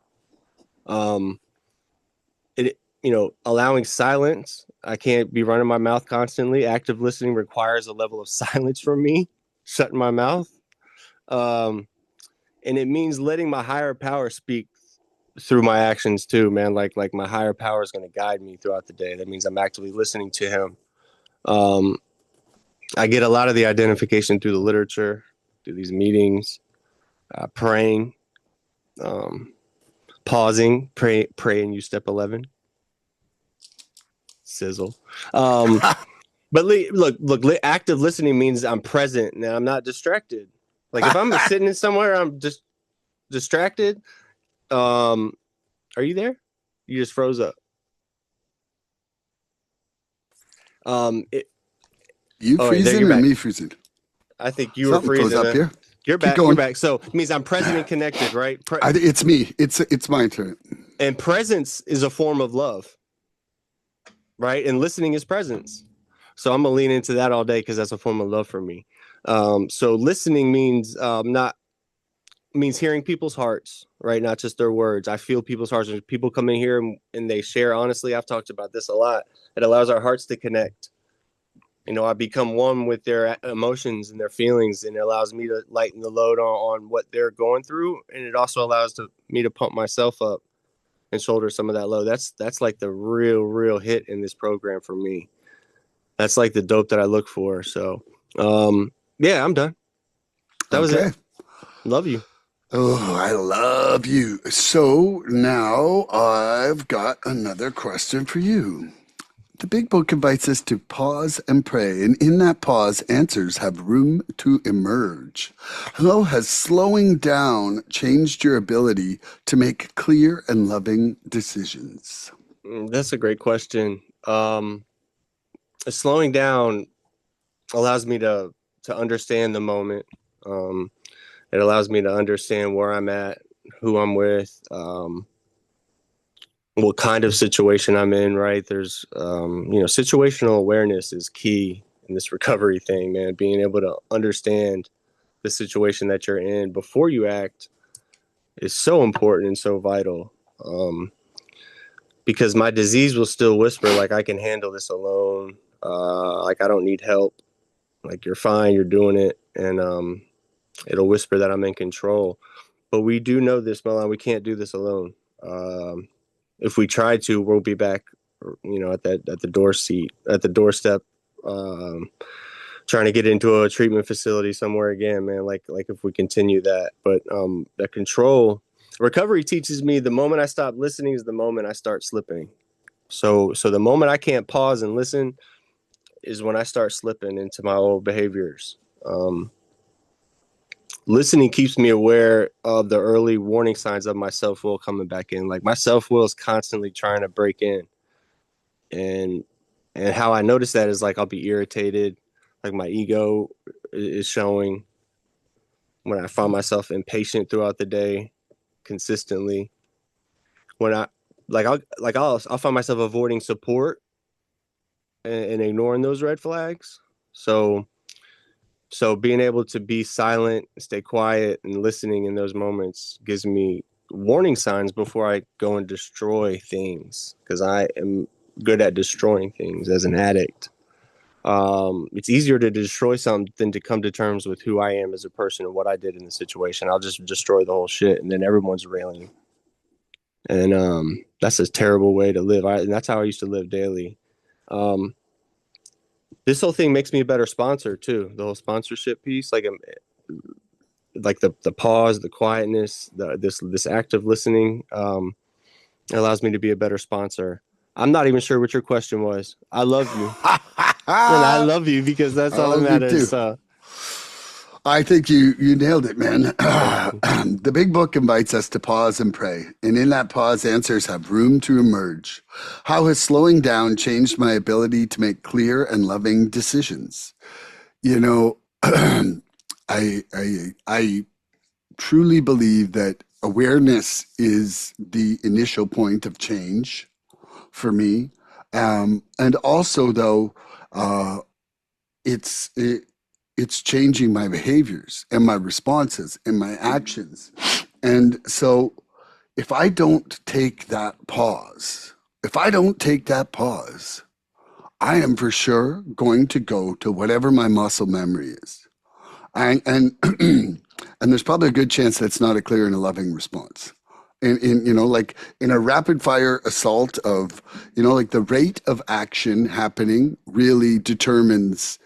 C: Allowing silence. I can't be running my mouth constantly. Active listening requires a level of silence from me, shutting my mouth. And it means letting my higher power speak through my actions too, man. Like my higher power is going to guide me throughout the day. That means I'm actively listening to him. I get a lot of the identification through the literature, through these meetings, praying, pausing, pray and use step 11. Sizzle. But look, active listening means I'm present and I'm not distracted. Like if I'm sitting in somewhere, I'm just distracted. Are you there? You just froze up.
B: You freezing or me freezing?
C: I think you
B: Something
C: were freezing.
B: Goes up here.
C: You're
B: Keep
C: back.
B: going.
C: You're back. So it means I'm present and connected, right?
B: It's me. It's my turn.
C: And presence is a form of love, right? And listening is presence. So I'm gonna lean into that all day because that's a form of love for me. So listening means means hearing people's hearts, right? Not just their words. I feel people's hearts. When people come in here and they share honestly, I've talked about this a lot. It allows our hearts to connect. I become one with their emotions and their feelings, and it allows me to lighten the load on what they're going through. And it also allows me to pump myself up and shoulder some of that load. That's like the real hit in this program for me. That's like the dope that I look for. So, yeah, I'm done. That was it. Love you.
B: Oh, I love you. So now I've got another question for you. The big book invites us to pause and pray, and in that pause, answers have room to emerge. How has slowing down changed your ability to make clear and loving decisions?
C: That's a great question. Slowing down allows me to understand the moment. It allows me to understand where I'm at, who I'm with, what kind of situation I'm in, right? There's, situational awareness is key in this recovery thing, man. Being able to understand the situation that you're in before you act is so important and so vital. Because my disease will still whisper, like, I can handle this alone. Like, I don't need help. Like, you're fine, you're doing it. And it'll whisper that I'm in control. But we do know this, Milan, we can't do this alone. If we try to, we'll be back, at the doorstep, trying to get into a treatment facility somewhere again, man. Like if we continue that, but that control recovery teaches me the moment I stop listening is the moment I start slipping. So the moment I can't pause and listen is when I start slipping into my old behaviors. Listening keeps me aware of the early warning signs of my self-will coming back in. Like my self-will is constantly trying to break in. And how I notice that is like I'll be irritated, like my ego is showing when I find myself impatient throughout the day consistently. When I'll find myself avoiding support and ignoring those red flags. So being able to be silent, stay quiet, and listening in those moments gives me warning signs before I go and destroy things, because I am good at destroying things as an addict. It's easier to destroy something than to come to terms with who I am as a person and what I did in the situation. I'll just destroy the whole shit, and then everyone's railing. And that's a terrible way to live. And that's how I used to live daily. This whole thing makes me a better sponsor too. The whole sponsorship piece, like the pause, the quietness, this active listening, allows me to be a better sponsor. I'm not even sure what your question was. I love you, and I love you because that's all that matters.
B: I think you nailed it, man.
C: Thank you.
B: The big book invites us to pause and pray, and in that pause, answers have room to emerge. How has slowing down changed my ability to make clear and loving decisions? You know, I truly believe that awareness is the initial point of change for me, and also though, it's it's changing my behaviors and my responses and my actions. And so if I don't take that pause, I am for sure going to go to whatever my muscle memory is. And and there's probably a good chance that's not a clear and a loving response. Like in a rapid fire assault of, like the rate of action happening really determines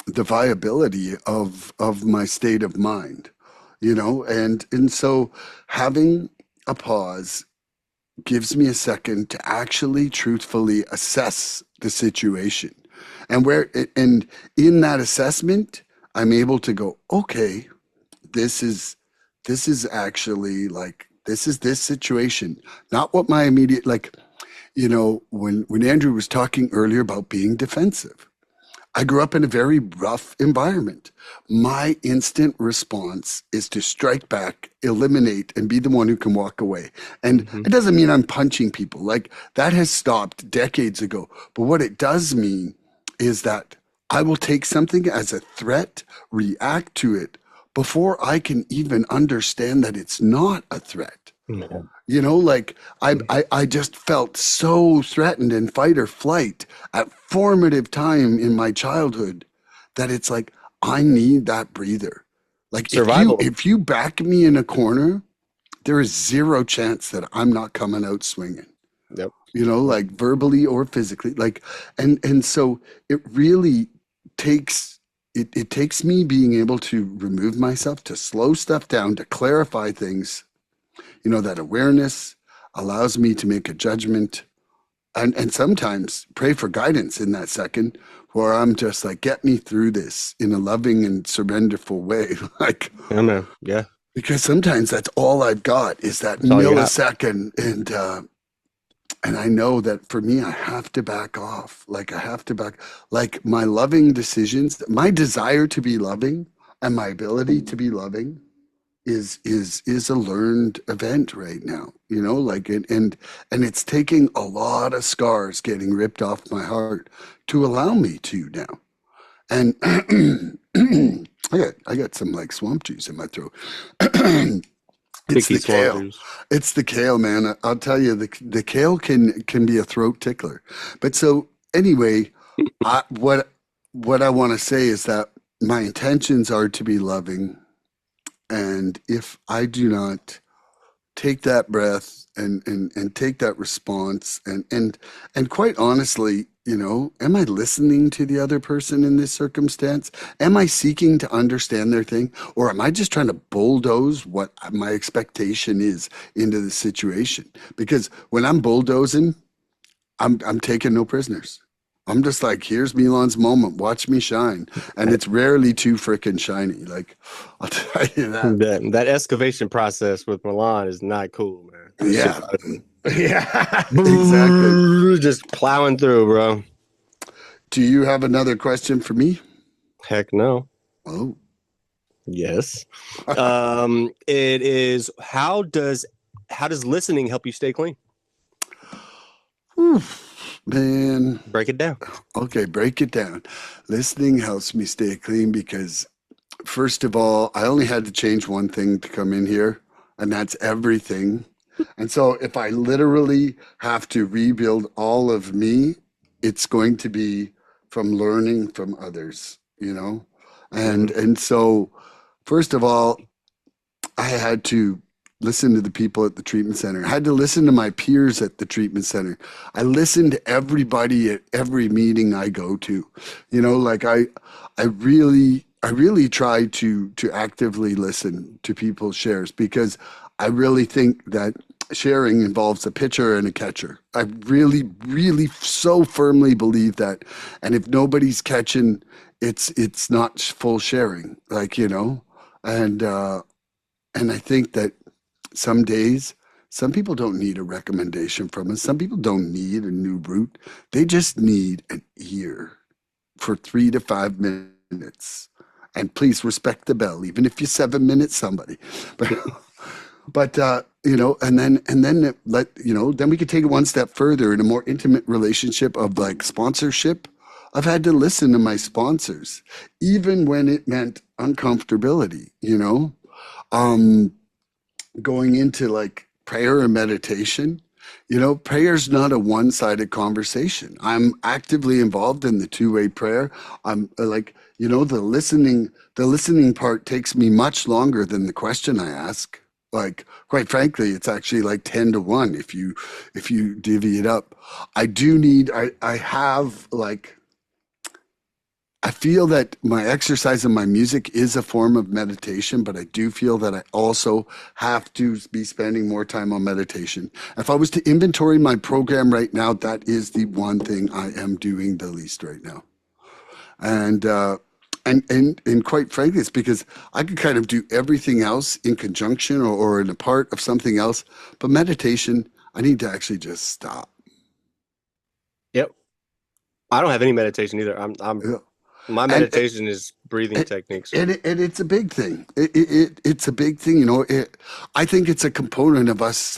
B: the viability of my state of mind, and so having a pause gives me a second to actually truthfully assess the situation, and in that assessment I'm able to go, okay, this is actually like this is this situation, not what my immediate, like, when Andrew was talking earlier about being defensive, I grew up in a very rough environment. My instant response is to strike back, eliminate, and be the one who can walk away. And it doesn't mean I'm punching people. Like, that has stopped decades ago. But what it does mean is that I will take something as a threat, react to it before I can even understand that it's not a threat.
C: Mm-hmm.
B: Like I just felt so threatened in fight or flight at formative time in my childhood that it's like, I need that breather. Like
C: Survival.
B: if you back me in a corner, there is zero chance that I'm not coming out swinging.
C: Yep.
B: Like verbally or physically. Like, and so it really takes it takes me being able to remove myself, to slow stuff down, to clarify things. That awareness allows me to make a judgment and sometimes pray for guidance in that second where I'm just like, get me through this in a loving and surrenderful way. Like,
C: Yeah, man. Yeah.
B: because sometimes that's all I've got is that
C: That's all you got.
B: millisecond. And I know that for me, I have to back off. Like I have to back, like my loving decisions, my desire to be loving and my ability to be loving is a learned event right now, you know, like and it's taking a lot of scars getting ripped off my heart to allow me to now. And I got some like swamp juice in my throat. It's
C: Sticky
B: the
C: swamp
B: kale.
C: juice.
B: It's the kale, man. I'll tell you, the kale can be a throat tickler. But so anyway, what I want to say is that my intentions are to be loving, and if I do not take that breath and take that response and quite honestly, you know, am I listening to the other person in this circumstance? Am I seeking to understand their thing, or am I just trying to bulldoze what my expectation is into the situation? Because when I'm bulldozing, I'm taking no prisoners. I'm just like, here's Milan's moment. Watch me shine. And it's rarely too freaking shiny. Like, I'll tell you that.
C: That excavation process with Milan is not cool, man. That shit's
B: Yeah. Yeah, exactly.
C: just plowing through, bro.
B: Do you have another question for me?
C: Heck no.
B: Oh,
C: Yes. It is how does listening help you stay clean?
B: oof, man.
C: Break it down.
B: Okay, break it down. Listening helps me stay clean because, first of all, I only had to change one thing to come in here, and that's everything. And so if I literally have to rebuild all of me, it's going to be from learning from others, you know?
C: Hmm.
B: And so first of all, I had to listen to the people at the treatment center. I had to listen to my peers at the treatment center. I listened to everybody at every meeting I go to. You know, like I really try to actively listen to people's shares because I really think that sharing involves a pitcher and a catcher. I really, really so firmly believe that. And if nobody's catching, it's not full sharing. Like, you know, and and I think that some days, some people don't need a recommendation from us. Some people don't need a new route. They just need an ear for 3 to 5 minutes. And please respect the bell, even if you're 7 minutes somebody. But you know, and then then we could take it one step further in a more intimate relationship of like sponsorship. I've had to listen to my sponsors, even when it meant uncomfortability, you know? Um, Going into like prayer and meditation, you know, prayer's not a one-sided conversation. I'm actively involved in the two-way prayer. I'm like, you know, the listening part takes me much longer than the question I ask. Like, quite frankly, it's actually like 10 to 1 if you divvy it up. I have like I feel that my exercise and my music is a form of meditation, but I do feel that I also have to be spending more time on meditation. If I was to inventory my program right now, that is the one thing I am doing the least right now. And and quite frankly, it's because I could kind of do everything else in conjunction or in a part of something else, but meditation, I need to actually just stop.
C: Yep. I don't have any meditation either. I'm
B: Yeah.
C: my
B: And
C: meditation is breathing techniques.
B: and it's a big thing. It's a big thing. You know, I think it's a component of us.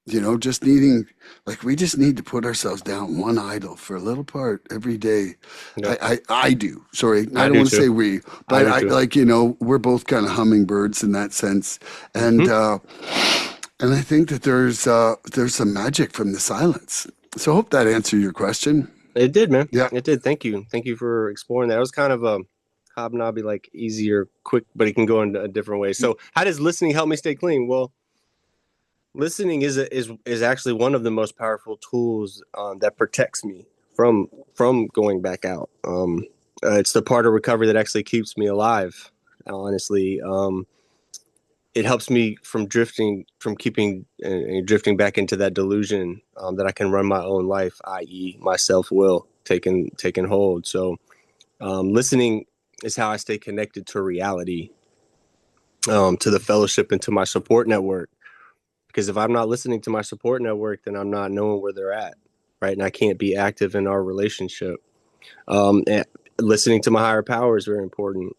B: You know, just needing like we just need to put ourselves down one idle for a little part every day.
C: Yep.
B: I do. Sorry, I
C: I
B: don't
C: do
B: want to
C: too.
B: say we,
C: I
B: but
C: do
B: I
C: too.
B: like, you know, we're both kind of hummingbirds in that sense,
C: Hmm.
B: and I think that there's some magic from the silence. So I hope that answered your question.
C: It did, man.
B: Yeah.
C: It did. Thank you. Thank you for exploring that. It was kind of a hobnobby, like easier, quick, but it can go in a different way. So, how does listening help me stay clean? Well, listening is actually one of the most powerful tools that protects me from going back out. It's the part of recovery that actually keeps me alive. Honestly, it helps me from keeping and drifting back into that delusion that I can run my own life, i.e., my self will taking hold. So listening is how I stay connected to reality, to the fellowship, and to my support network. Because if I'm not listening to my support network, then I'm not knowing where they're at, right? And I can't be active in our relationship. And listening to my higher power is very important.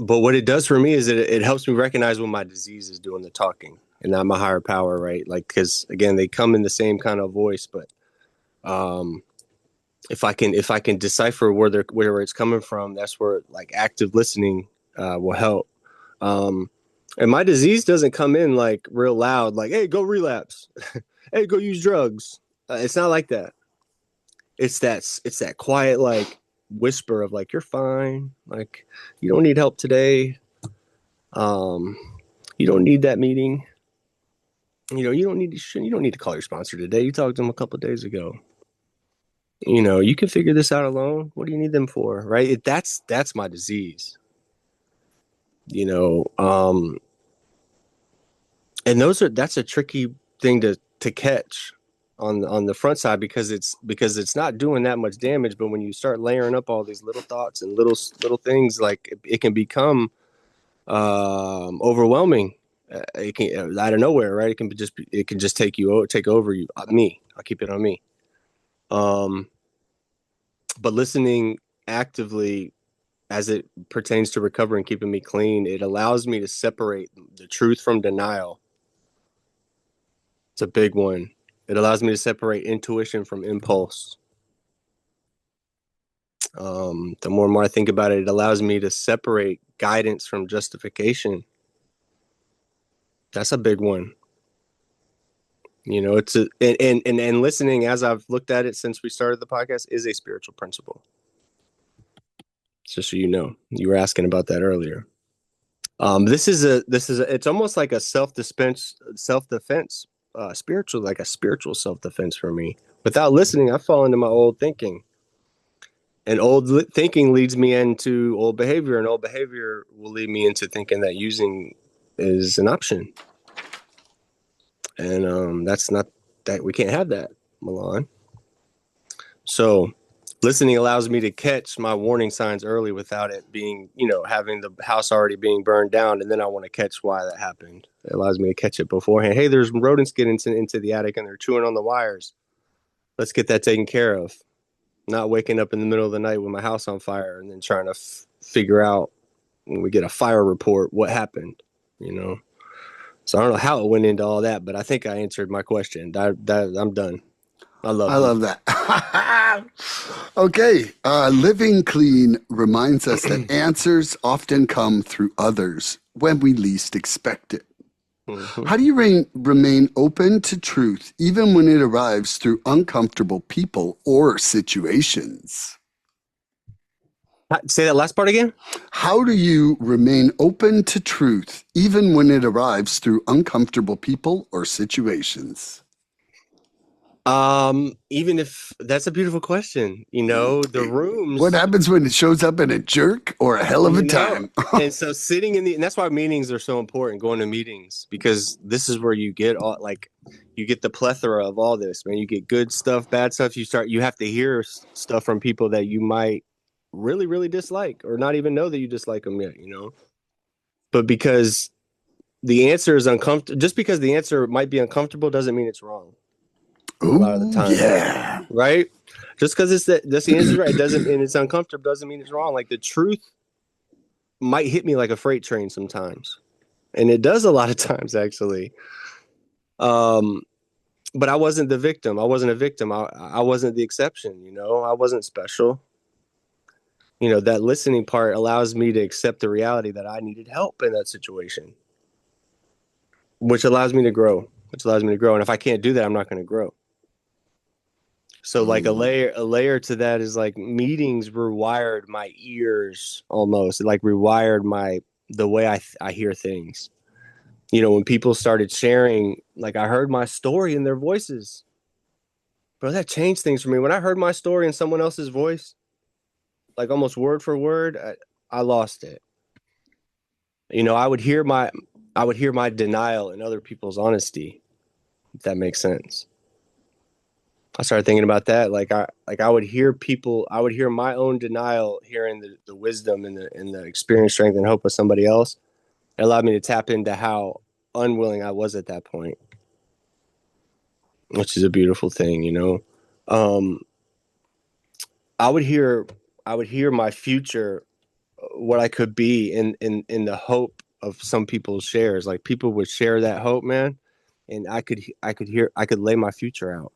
C: But what it does for me is it helps me recognize when my disease is doing the talking and not my higher power, right? Like, because again, they come in the same kind of voice, but if I can decipher where it's coming from, that's where like active listening will help. And my disease doesn't come in like real loud, like, hey, go relapse, hey, go use drugs. It's not like that. It's that quiet like whisper of like, you're fine, like you don't need help today. Um, you don't need that meeting. You don't need to call your sponsor today. You talked to them a couple of days ago. You can figure this out alone. What do you need them for, right? That's my disease. And that's a tricky thing to catch on the front side because it's not doing that much damage. But when you start layering up all these little thoughts and little things, like it can become overwhelming. It can out of nowhere, right? It can just take over you. Me, I'll keep it on me. But listening actively as it pertains to recovery and keeping me clean, it allows me to separate the truth from denial. It's a big one. It allows me to separate intuition from impulse. The more and more I think about it, it allows me to separate guidance from justification. That's a big one. It's and listening, as I've looked at it since we started the podcast, is a spiritual principle. Just so you were asking about that earlier. It's almost like a self-defense, spiritual, like a spiritual self-defense for me. Without listening, I fall into my old thinking, and thinking leads me into old behavior, and old behavior will lead me into thinking that using is an option. And that's not that we can't have that, Milan. So listening allows me to catch my warning signs early without it being, having the house already being burned down. And then I want to catch why that happened. It allows me to catch it beforehand. Hey, there's rodents getting into the attic and they're chewing on the wires. Let's get that taken care of. Not waking up in the middle of the night with my house on fire and then trying to figure out when we get a fire report, what happened, So I don't know how it went into all that, but I think I answered my question. I'm done. I love
B: that. Okay. Living clean reminds us that answers often come through others when we least expect it. Mm-hmm. How do you remain open to truth even when it arrives through uncomfortable people or situations?
C: Say that last part again.
B: How do you remain open to truth even when it arrives through uncomfortable people or situations?
C: Even if that's a beautiful question, the rooms.
B: What happens when it shows up in a jerk or a hell of a time?
C: And so sitting and that's why meetings are so important, going to meetings, because this is where you get you get the plethora of all this, man. You get good stuff, bad stuff. You have to hear stuff from people that you might really, really dislike or not even know that you dislike them yet, but because the answer is uncomfortable, just because the answer might be uncomfortable doesn't mean it's wrong.
B: Ooh, a lot of the time,
C: yeah, right. Just because that's the answer, right? And it's uncomfortable doesn't mean it's wrong. Like the truth might hit me like a freight train sometimes, and it does a lot of times actually. But I wasn't the victim. I wasn't a victim. I wasn't the exception. I wasn't special. That listening part allows me to accept the reality that I needed help in that situation, which allows me to grow. And if I can't do that, I'm not going to grow. So like a layer to that is like meetings rewired my ears almost. It like rewired the way I hear things. When people started sharing, like I heard my story in their voices. Bro, that changed things for me. When I heard my story in someone else's voice, like almost word for word, I lost it. I would hear my denial in other people's honesty, if that makes sense. I started thinking about that. I would hear I would hear my own denial, hearing the wisdom and the experience, strength, and hope of somebody else. It allowed me to tap into how unwilling I was at that point, which is a beautiful thing, you know. Um, I would hear my future, what I could be in the hope of some people's shares. Like people would share that hope, man, and I could lay my future out,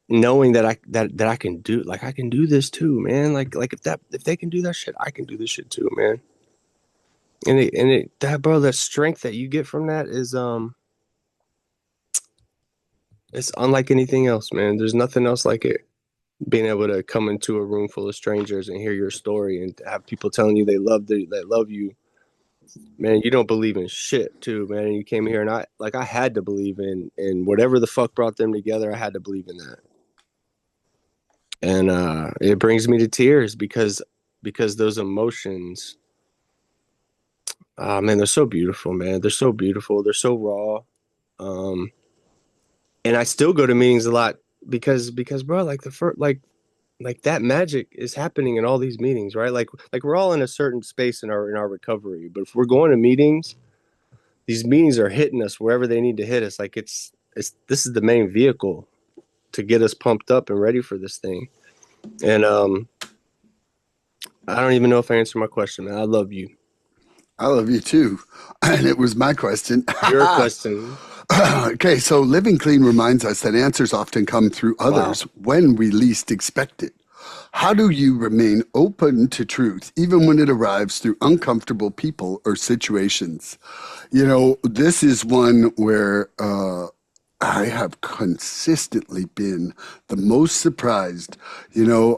C: knowing that I can do, like, I can do this too, man. Like if they can do that shit, I can do this shit too, man. That, bro, that strength that you get from that is it's unlike anything else, man. There's nothing else like it. Being able to come into a room full of strangers and hear your story and have people telling you they love you, man. You don't believe in shit too, man. And you came here, and I had to believe in whatever the fuck brought them together. I had to believe in that. And it brings me to tears because those emotions, man, they're so beautiful, man. They're so beautiful. They're so raw. And I still go to meetings a lot because bro, like the first, like that magic is happening in all these meetings, right? Like we're all in a certain space in our recovery, but if we're going to meetings, these meetings are hitting us wherever they need to hit us. Like it's this is the main vehicle to get us pumped up and ready for this thing. And I don't even know if I answered my question, man. I love you.
B: I love you too. And it was my question.
C: Your question.
B: Okay, so living clean reminds us that answers often come through others when we least expect it. How do you remain open to truth even when it arrives through uncomfortable people or situations? You know, this is one where I have consistently been the most surprised, you know,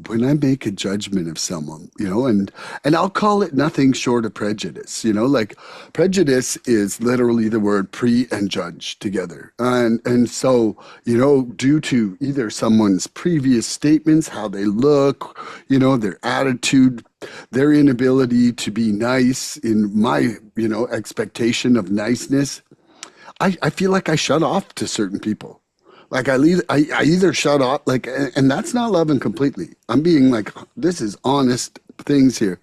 B: when I make a judgment of someone, you know, and I'll call it nothing short of prejudice, you know, like prejudice is literally the word pre and judge together. And so, you know, due to either someone's previous statements, how they look, you know, their attitude, their inability to be nice in my, you know, expectation of niceness, I feel like I shut off to certain people. Like I either shut off, like, and that's not loving completely. I'm being like, this is honest things here.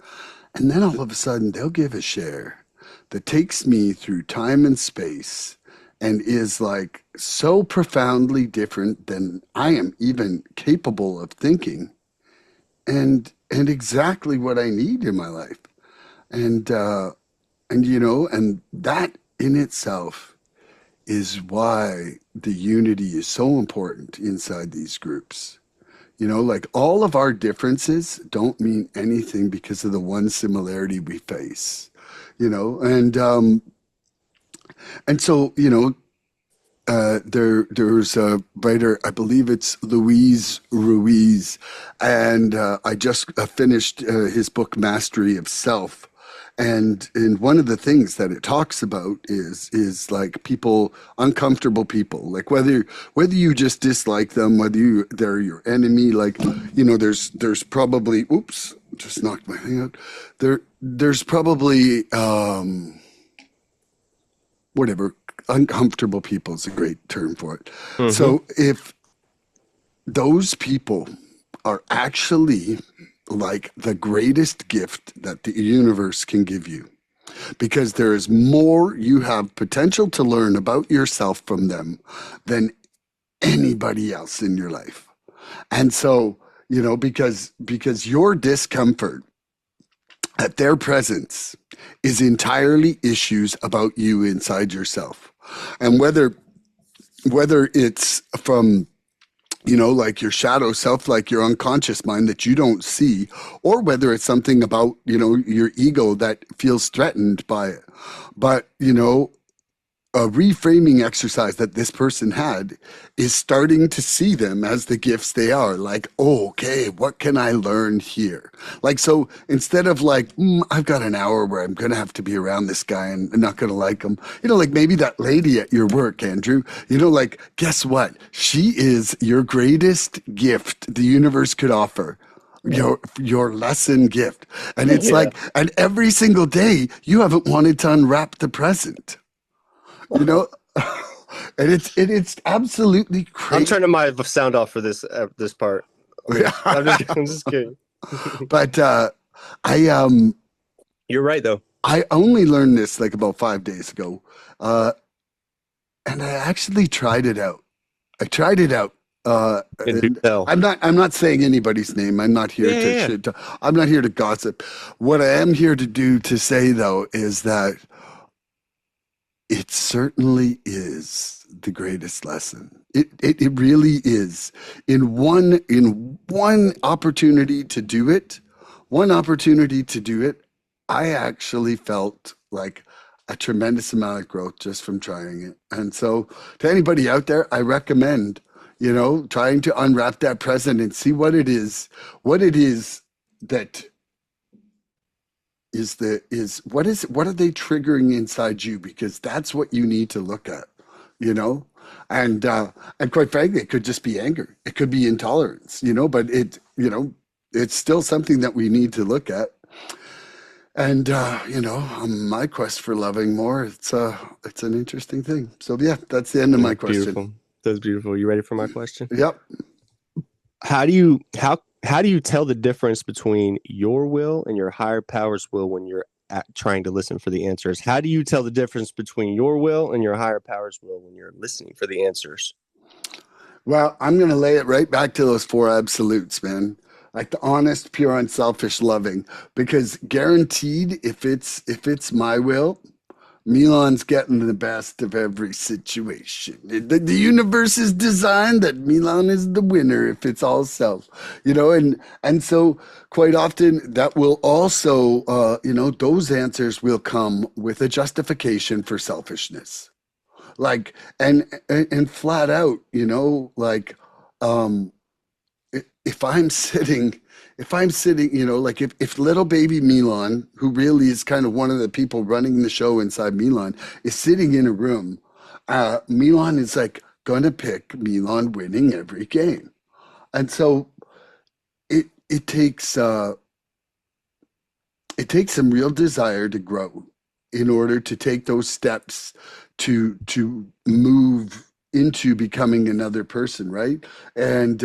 B: And then all of a sudden they'll give a share that takes me through time and space and is like so profoundly different than I am even capable of thinking, and exactly what I need in my life. And you know, and that in itself is why the unity is so important inside these groups. You know, like all of our differences don't mean anything because of the one similarity we face. You know, and so, you know, there's a writer, I believe it's Luis Ruiz, and I just finished his book Mastery of Self. And one of the things that it talks about is like people, uncomfortable people, like whether you just dislike them, they're your enemy, like, you know, there's probably, oops, just knocked my thing out. There's probably whatever, uncomfortable people is a great term for it.
C: Mm-hmm.
B: So if those people are actually like the greatest gift that the universe can give you, because there is more you have potential to learn about yourself from them than anybody else in your life. And so, you know, because your discomfort at their presence is entirely issues about you inside yourself. And whether it's from, you know, like your shadow self, like your unconscious mind that you don't see, or whether it's something about, you know, your ego that feels threatened by it. But, you know, a reframing exercise that this person had is starting to see them as the gifts they are. Like, oh, okay, what can I learn here? Like, so instead of like, I've got an hour where I'm going to have to be around this guy and I'm not going to like him, you know, like maybe that lady at your work, Andrew, you know, like, guess what? She is your greatest gift the universe could offer. your lesson gift. And it's
C: Yeah.
B: like, and every single day you haven't wanted to unwrap the present, you know? And it's absolutely
C: I'm
B: crazy.
C: turning my sound off for this part. I'm just kidding.
B: But I
C: You're right though.
B: I only learned this like about 5 days ago. Uh and I actually tried it out. I tried it out.
C: And do
B: And
C: tell.
B: I'm not saying anybody's name. I'm not here
C: Yeah,
B: to
C: yeah, yeah.
B: shit. I'm not here to gossip. What I am here to do to say though is that it certainly is the greatest lesson. It really is. In one opportunity to do it, one opportunity to do it, I actually felt like a tremendous amount of growth just from trying it. And so to anybody out there, I recommend, trying to unwrap that present and see what it is that what are they triggering inside you, because that's what you need to look at, you know and quite frankly, it could just be anger, it could be intolerance, but it's still something that we need to look at. And on my quest for loving more, it's an interesting thing. So yeah, that's the end of my
C: That's
B: question.
C: beautiful. That's beautiful. You ready for my question?
B: Yep.
C: How do you tell the difference between your will and your higher power's will when you're trying to listen for the answers? How do you tell the difference between your will and your higher power's will when you're listening for the answers?
B: Well, I'm going to lay it right back to those four absolutes, man. Like the honest, pure, unselfish loving. Because guaranteed, if it's my will, Milan's getting the best of every situation. The universe is designed that Milan is the winner if it's all self, and so quite often that will also, those answers will come with a justification for selfishness, like and flat out, like um if I'm sitting, like if little baby Milan, who really is kind of one of the people running the show inside Milan, is sitting in a room, Milan is like going to pick Milan winning every game. And so it takes some real desire to grow in order to take those steps to move into becoming another person, right? And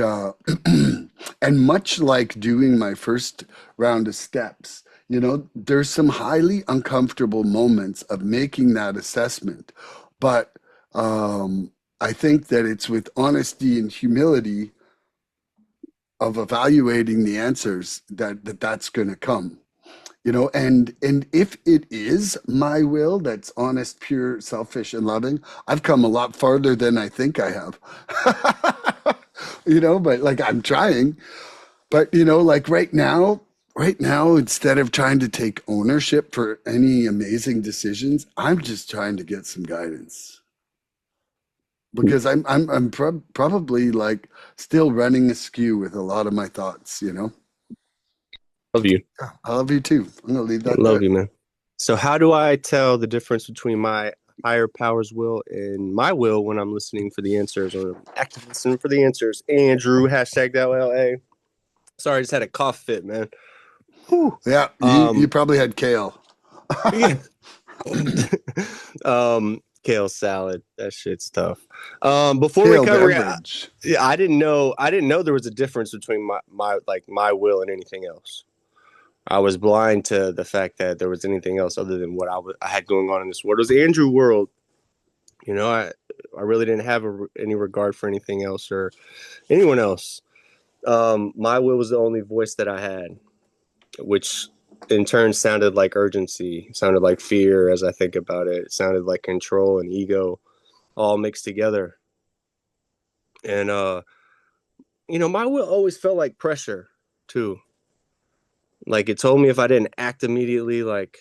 B: and much like doing my first round of steps, there's some highly uncomfortable moments of making that assessment, but I think that it's with honesty and humility of evaluating the answers that's going to come, and if it is my will that's honest, pure, selfish, and loving, I've come a lot farther than I think I have. But like I'm trying. But like right now, instead of trying to take ownership for any amazing decisions, I'm just trying to get some guidance, because I'm probably like still running askew with a lot of my thoughts.
C: Love you.
B: I love you too. I'm gonna leave that
C: Love
B: there.
C: you, man. So how do I tell the difference between my higher power's will and my will when I'm listening for the answers or actively listening for the answers? Andrew, hashtag that LA. Sorry, I just had a cough fit, man. Whew.
B: Yeah, you probably had kale.
C: Yeah. Kale salad. That shit's tough. Before
B: Kale
C: recovery,
B: beverage.
C: I didn't know there was a difference between my will and anything else. I was blind to the fact that there was anything else other than what I had going on in this world. It was the Andrew world. I really didn't have any regard for anything else or anyone else. My will was the only voice that I had, which in turn sounded like urgency, sounded like fear as I think about it. It sounded like control and ego all mixed together. And my will always felt like pressure too. Like it told me if I didn't act immediately, like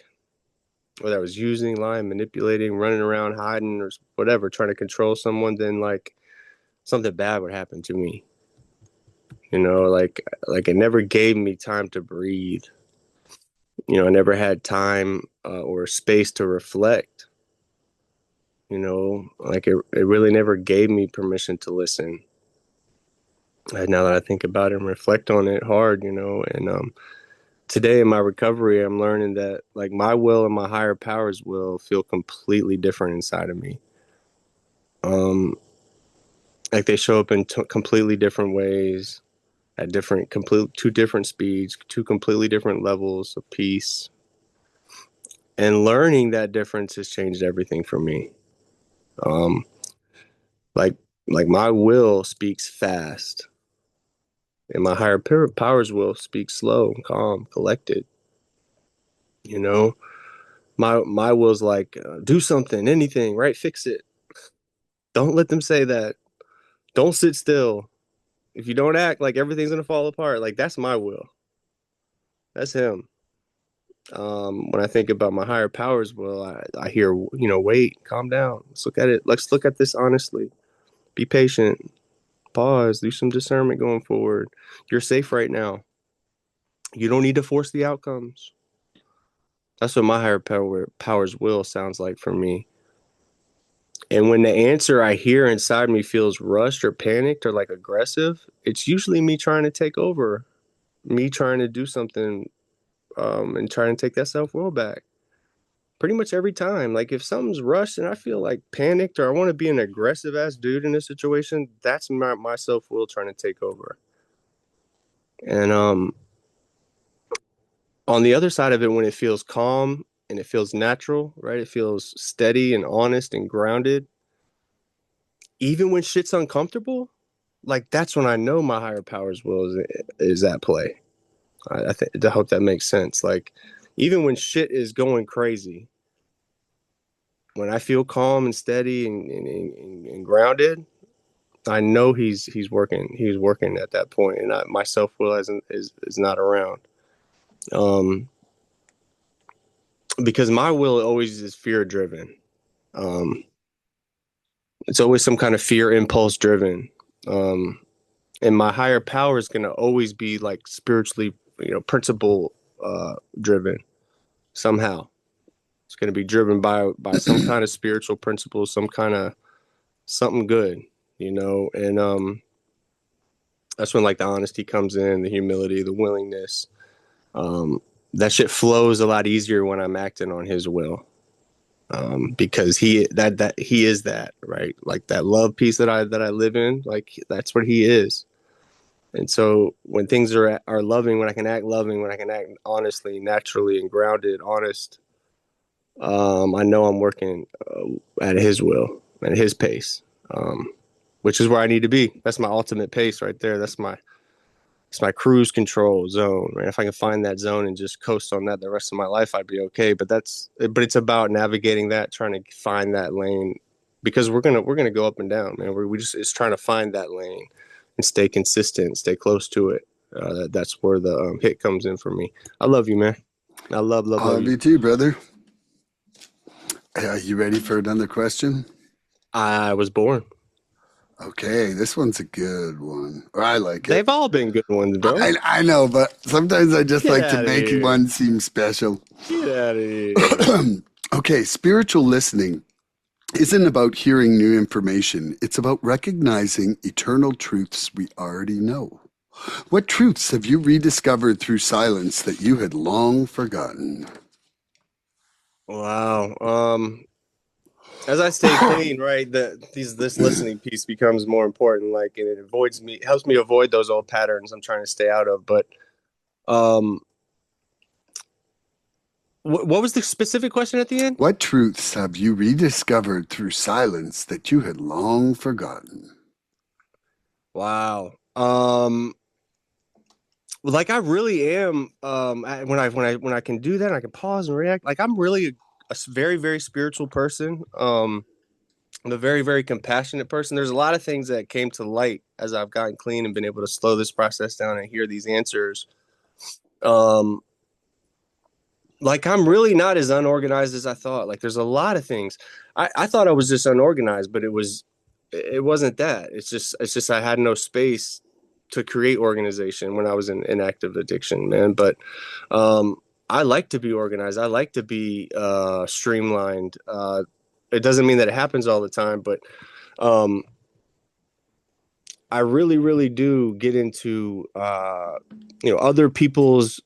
C: whether I was using, lying, manipulating, running around, hiding, or whatever, trying to control someone, then like something bad would happen to me. Like it never gave me time to breathe. I never had time or space to reflect. Like it really never gave me permission to listen. now that I think about it and reflect on it hard, and today in my recovery, I'm learning that like my will and my higher powers will feel completely different inside of me. Um, like they show up in completely different ways at two different speeds, two completely different levels of peace. And learning that difference has changed everything for me. Um, like like my will speaks fast, and my higher powers will speak slow, calm, collected. You know, my will's like do something, anything, right? Fix it. Don't let them say that. Don't sit still. If you don't act, like everything's gonna fall apart. Like that's my will. That's him. When I think about my higher powers, well, I hear, wait, calm down. Let's look at it. Let's look at this honestly. Be patient. Pause. Do some discernment going forward. You're safe right now. You don't need to force the outcomes. That's what my powers will sounds like for me. And when the answer I hear inside me feels rushed or panicked or like aggressive, it's usually me trying to take over, me trying to do something, and trying to take that self will back. Pretty much every time. Like if something's rushed and I feel like panicked or I want to be an aggressive ass dude in a situation, that's my self will trying to take over. And on the other side of it, when it feels calm and it feels natural, right? It feels steady and honest and grounded. Even when shit's uncomfortable, like that's when I know my higher powers will is at play. I hope that makes sense. Like even when shit is going crazy, when I feel calm and steady and grounded, I know he's working. He's working at that point, and my self will is not around. Um, because my will always is fear driven. Um, it's always some kind of fear impulse driven. Um, and my higher power is going to always be like spiritually, principle driven somehow. It's going to be driven by some kind of spiritual principle, some kind of something good, and that's when like the honesty comes in, the humility, the willingness. Um, that shit flows a lot easier when I'm acting on his will. Because he is that, right? Like that love piece that I live in, like that's what he is. And so when things are loving, when I can act loving, when I can act honestly, naturally, and grounded, honest, I know I'm working at his will, at his pace, which is where I need to be. That's my ultimate pace right there. It's my cruise control zone, right? If I can find that zone and just coast on that the rest of my life, I'd be okay. But it's about navigating that, trying to find that lane, because we're gonna go up and down, man. It's trying to find that lane and stay consistent, stay close to it. That's where the hit comes in for me. I love you, man. I
B: I
C: love
B: love
C: you.
B: you too, brother. Are you ready for another question?
C: I was born.
B: Okay, this one's a good one. Or I like it.
C: They've all been good ones, bro.
B: I know, but sometimes I just
C: Get
B: like to
C: out of
B: make
C: here.
B: one seem special.
C: Get out of here.
B: Okay, spiritual listening isn't about hearing new information. It's about recognizing eternal truths we already know. What truths have you rediscovered through silence that you had long forgotten?
C: Wow. As I stay clean, right, this listening piece becomes more important. Like, and it helps me avoid those old patterns I'm trying to stay out of. But um, what was the specific question at the end?
B: What truths have you rediscovered through silence that you had long forgotten?
C: Wow. Like I really am. When I can do that, I can pause and react. Like I'm really a very very spiritual person. I'm a very very compassionate person. There's a lot of things that came to light as I've gotten clean and been able to slow this process down and hear these answers. Um, like I'm really not as unorganized as I thought. Like there's a lot of things. I thought I was just unorganized, but it wasn't that. It's just I had no space to create organization when I was in active addiction, man. But um I like to be organized. I like to be streamlined. It doesn't mean that it happens all the time, but um I really, really do get into, other people's,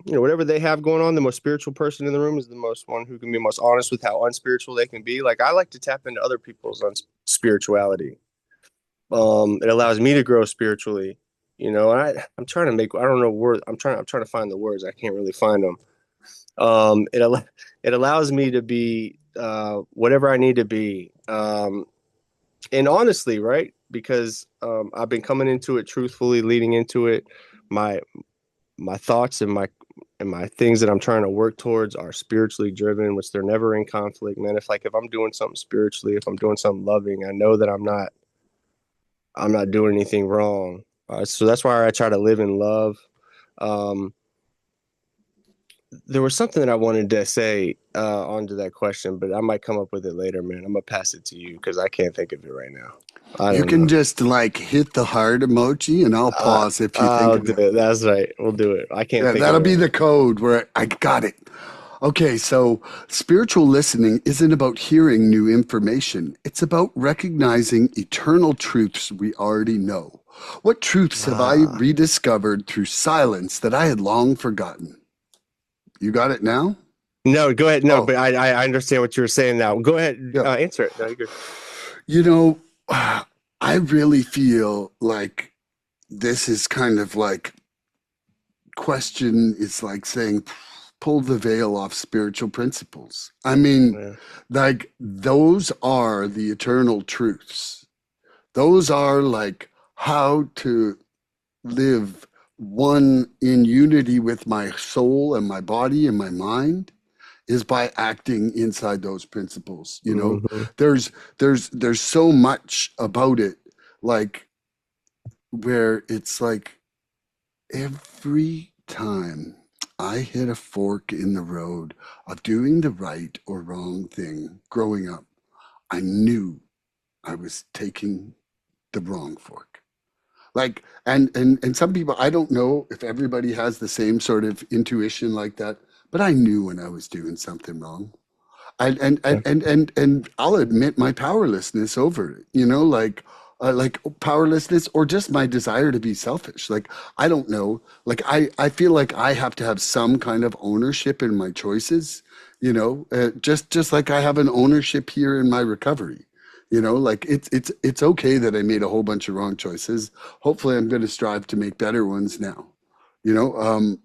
C: whatever they have going on. The most spiritual person in the room is the most one who can be most honest with how unspiritual they can be. Like, I like to tap into other people's spirituality. It allows me to grow spiritually, and I'm trying to make, I don't know word. I'm trying to find the words. I can't really find them. It allows me to be, whatever I need to be. And honestly, right? Because, I've been coming into it truthfully, leading into it. My, my thoughts and my things that I'm trying to work towards are spiritually driven, which they're never in conflict, man. If I'm doing something spiritually, if I'm doing something loving, I know that I'm not doing anything wrong. So that's why I try to live in love. Um, there was something that I wanted to say onto that question, but I might come up with it later, man. I'm gonna pass it to you because I can't think of it right now. I
B: You
C: don't
B: can
C: know.
B: just like hit the heart emoji and I'll pause if you think
C: I'll
B: of
C: do
B: it.
C: it. That's right. We'll do it. I can't
B: Yeah,
C: think of
B: that'll
C: it
B: be
C: right
B: the code where I got it. Okay, so spiritual listening isn't about hearing new information. It's about recognizing eternal truths we already know. What truths have I
C: now.
B: rediscovered through silence that I had long forgotten? You got it now?
C: No, go ahead. No,
B: Oh,
C: but I understand what you were saying now. Go ahead.
B: yeah.
C: Answer it. No, you're good.
B: You know, I really feel like this is kind of like question is like saying pull the veil off spiritual principles. I mean,
C: Yeah.
B: like those are the eternal truths. Those are like how to live one in unity with my soul and my body and my mind is by acting inside those principles. You know,
C: Mm-hmm.
B: there's so much about it, like where it's like every time I hit a fork in the road of doing the right or wrong thing growing up, I knew I was taking the wrong fork. Like, and some people, I don't know if everybody has the same sort of intuition like that, but I knew when I was doing something wrong. And I'll admit my powerlessness over it, like powerlessness or just my desire to be selfish. Like, I don't know. Like, I feel like I have to have some kind of ownership in my choices, just like I have an ownership here in my recovery. Like it's okay that I made a whole bunch of wrong choices. Hopefully I'm going to strive to make better ones now, you know,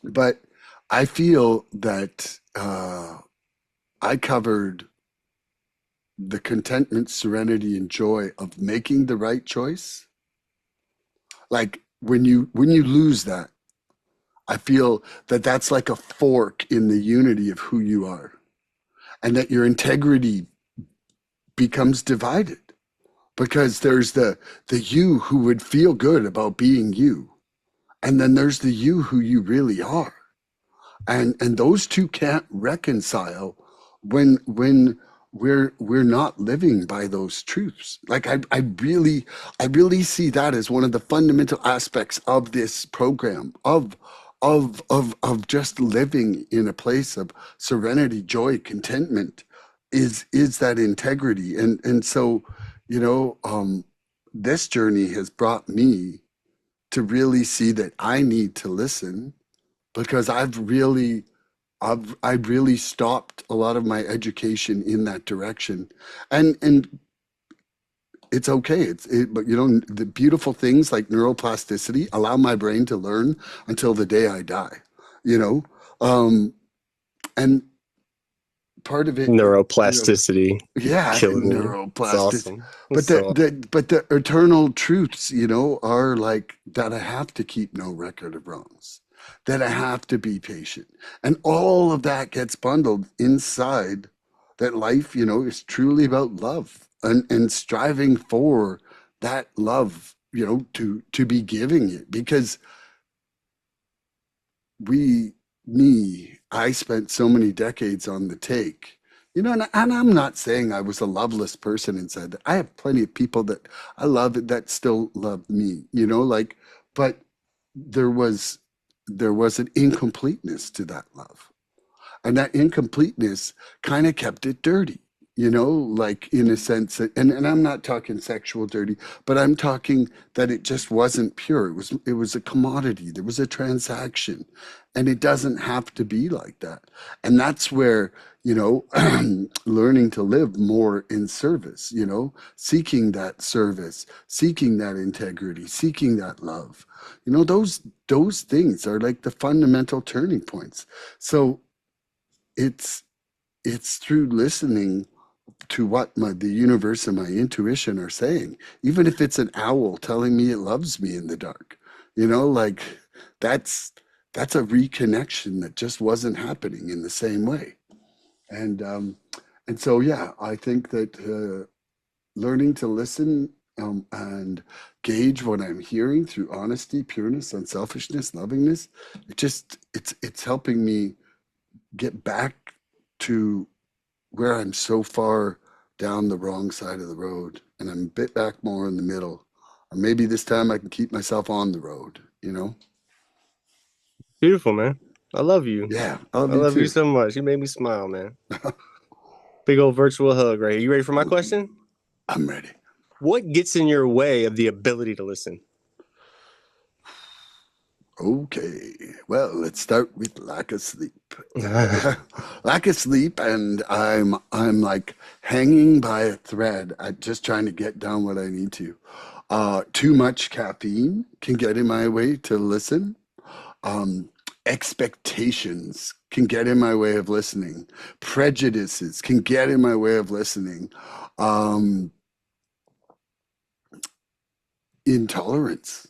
B: but I feel that, I covered the contentment, serenity, and joy of making the right choice. Like when you lose that, I feel that that's like a fork in the unity of who you are, and that your integrity becomes divided because there's the you who would feel good about being you, and then there's the you who you really are, and those two can't reconcile when we're not living by those truths. Like I really see that as one of the fundamental aspects of this program of just living in a place of serenity, joy, contentment is that integrity. And so this journey has brought me to really see that I need to listen because I've really stopped a lot of my education in that direction, and it's okay. But the beautiful things like neuroplasticity allow my brain to learn until the day I die. You know, um, and part of it,
C: Neuroplasticity.
B: yeah,
C: Killing me. It's
B: neuroplasticity.
C: awesome.
B: But
C: It's so
B: the eternal truths, are like that. I have to keep no record of wrongs. That I have to be patient, and all of that gets bundled inside. That life, is truly about love and striving for that love. To be giving it because we, I spent so many decades on the take, and I'm not saying I was a loveless person inside that. I have plenty of people that I love that still love me, like, but there was, there was an incompleteness to that love. And that incompleteness kind of kept it dirty. like in a sense that, and I'm not talking sexual dirty, but I'm talking that it just wasn't pure. It was a commodity. There was a transaction, and it doesn't have to be like that. And that's where, learning to live more in service, seeking that service, seeking that integrity, seeking that love. Those things are like the fundamental turning points. So it's it's through listening to what the universe and my intuition are saying, even if it's an owl telling me it loves me in the dark, like that's that's a reconnection that just wasn't happening in the same way. And so yeah, I think that learning to listen, and gauge what I'm hearing through honesty, pureness, unselfishness, lovingness, it's helping me get back to where I'm so far down the wrong side of the road and I'm a bit back more in the middle. Or maybe this time I can keep myself on the road.
C: Beautiful, man. I love you.
B: Yeah, I love
C: I
B: you
C: love you
B: too.
C: so much. You made me smile, man. Big old virtual hug right here. You ready for my question?
B: I'm ready.
C: What gets in your way of the ability to listen?
B: Okay, well, let's start with lack of sleep. Lack of sleep, and I'm like hanging by a thread at just trying to get down what I need to. Too much caffeine can get in my way to listen. um, Expectations can get in my way of listening. Prejudices can get in my way of listening. Um, intolerance,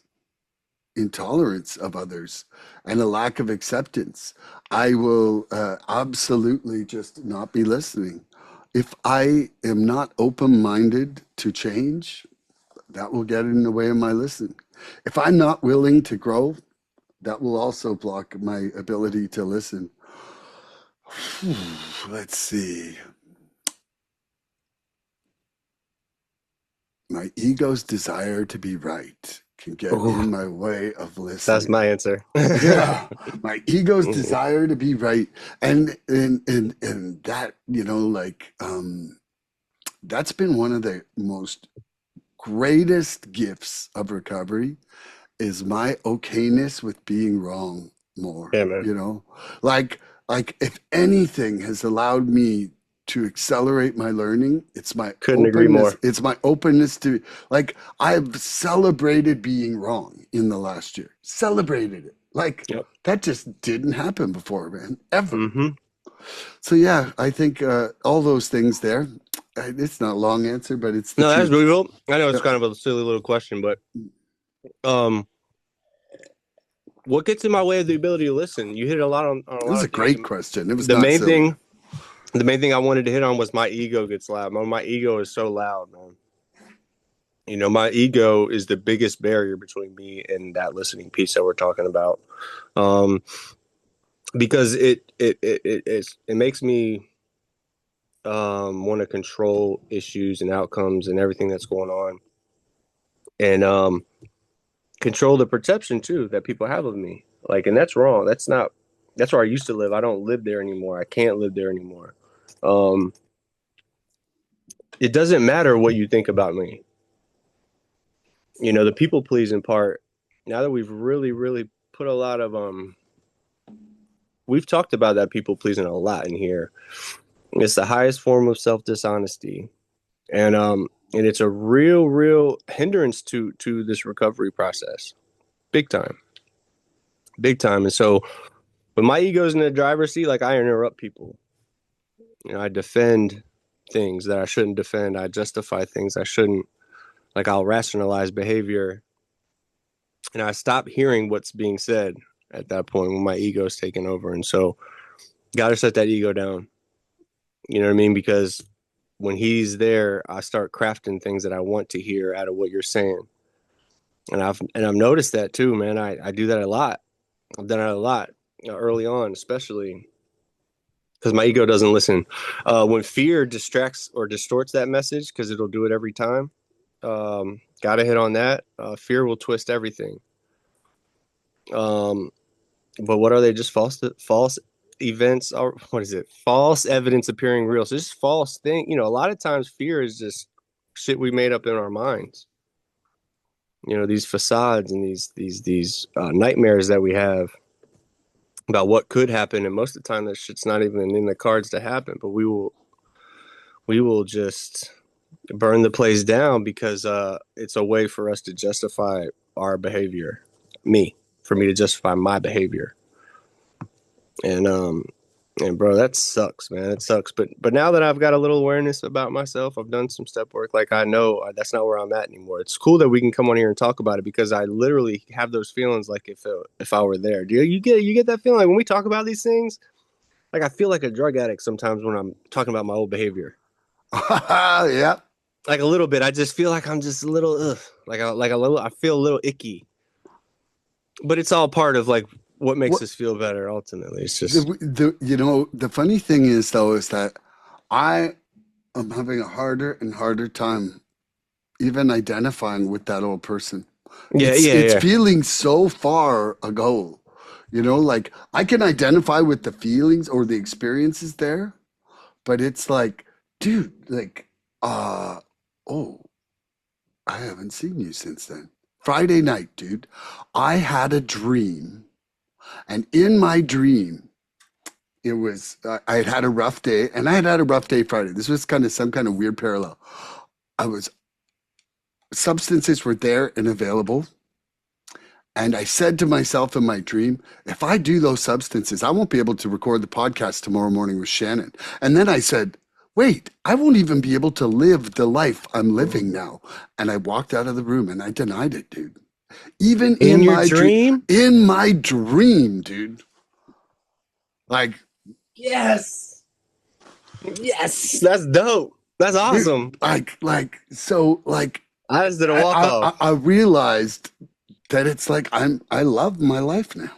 B: intolerance of others, and a lack of acceptance. I will absolutely just not be listening. If I am not open minded to change, that will get in the way of my listening. If I'm not willing to grow, that will also block my ability to listen. Let's see. My ego's desire to be right can get
C: Ooh,
B: in my way of
C: that's
B: listening.
C: my answer.
B: Yeah, my ego's desire to be right, and that that's been one of the most greatest gifts of recovery is my okayness with being wrong more,
C: Yeah, man.
B: like if anything has allowed me to accelerate my learning,
C: Couldn't agree more.
B: it's my openness to, like, I've celebrated being wrong in the last year, celebrated it, like
C: Yep.
B: that just didn't happen before, man, ever.
C: Mm-hmm.
B: So yeah, I think all those things there. It's not a long answer, but it's the
C: No, that's
B: truth.
C: beautiful. I know it's
B: Yeah.
C: kind of a silly little question, but um, what gets in my way of the ability to listen? You hit on a
B: It was
C: lot
B: a
C: of things.
B: great question. It was
C: The
B: not
C: main
B: silly.
C: thing, the main thing I wanted to hit on was my ego gets loud. My ego is so loud, man. My ego is the biggest barrier between me and that listening piece that we're talking about. Um, because it makes me want to control issues and outcomes and everything that's going on, and control the perception too that people have of me. Like, and that's wrong. That's not. That's where I used to live. I don't live there anymore. I can't live there anymore. Um, it doesn't matter what you think about me. The people pleasing part. Now that we've really, really put a lot of we've talked about that people pleasing a lot in here. It's the highest form of self dishonesty, and it's a real hindrance to this recovery process, big time, big time. And so when my ego's in the driver's seat, like, I interrupt people. I defend things that I shouldn't defend. I justify things I shouldn't. Like, I'll rationalize behavior, and I stop hearing what's being said at that point when my ego's taken over. And so, got to set that ego down. You know what I mean? Because when he's there, I start crafting things that I want to hear out of what you're saying. And I've noticed that too, man. I do that a lot. I've done it a lot, early on, especially because my ego doesn't listen. When fear distracts or distorts that message, because it'll do it every time. Got to hit on that. Fear will twist everything. But what are they? Just false events are, what is it? False evidence appearing real. So just false thing. A lot of times fear is just shit we made up in our minds. These facades and these nightmares that we have about what could happen, and most of the time that shit's not even in the cards to happen. But we will just burn the place down because it's a way for us to justify our behavior. For me to justify my behavior. And bro, that sucks, man. It sucks. But now that I've got a little awareness about myself, I've done some step work. Like, I know that's not where I'm at anymore. It's cool that we can come on here and talk about it, because I literally have those feelings like if I were there. Do you get that feeling? Like, when we talk about these things, like, I feel like a drug addict sometimes when I'm talking about my old behavior.
B: Yeah.
C: Like, a little bit. I just feel like I'm just a little I feel a little icky. But it's all part of, like, what makes us feel better ultimately. It's just
B: the funny thing is, though, is that I am having a harder and harder time even identifying with that old person. It's feeling so far ago, like I can identify with the feelings or the experiences there, but it's like, dude, like, oh, I haven't seen you since then. Friday night, dude, I had a dream. And in my dream, it was, I had a rough day, and I had a rough day Friday. This was kind of some kind of weird parallel. Substances were there and available. And I said to myself in my dream, if I do those substances, I won't be able to record the podcast tomorrow morning with Shannon. And then I said, wait, I won't even be able to live the life I'm living now. And I walked out of the room and I denied it, dude. Even in
C: your
B: my
C: dream?
B: In my dream, dude. Like,
C: yes, that's dope. That's awesome.
B: Dude,
C: I just did a walk off.
B: I realized that it's like I love my life now.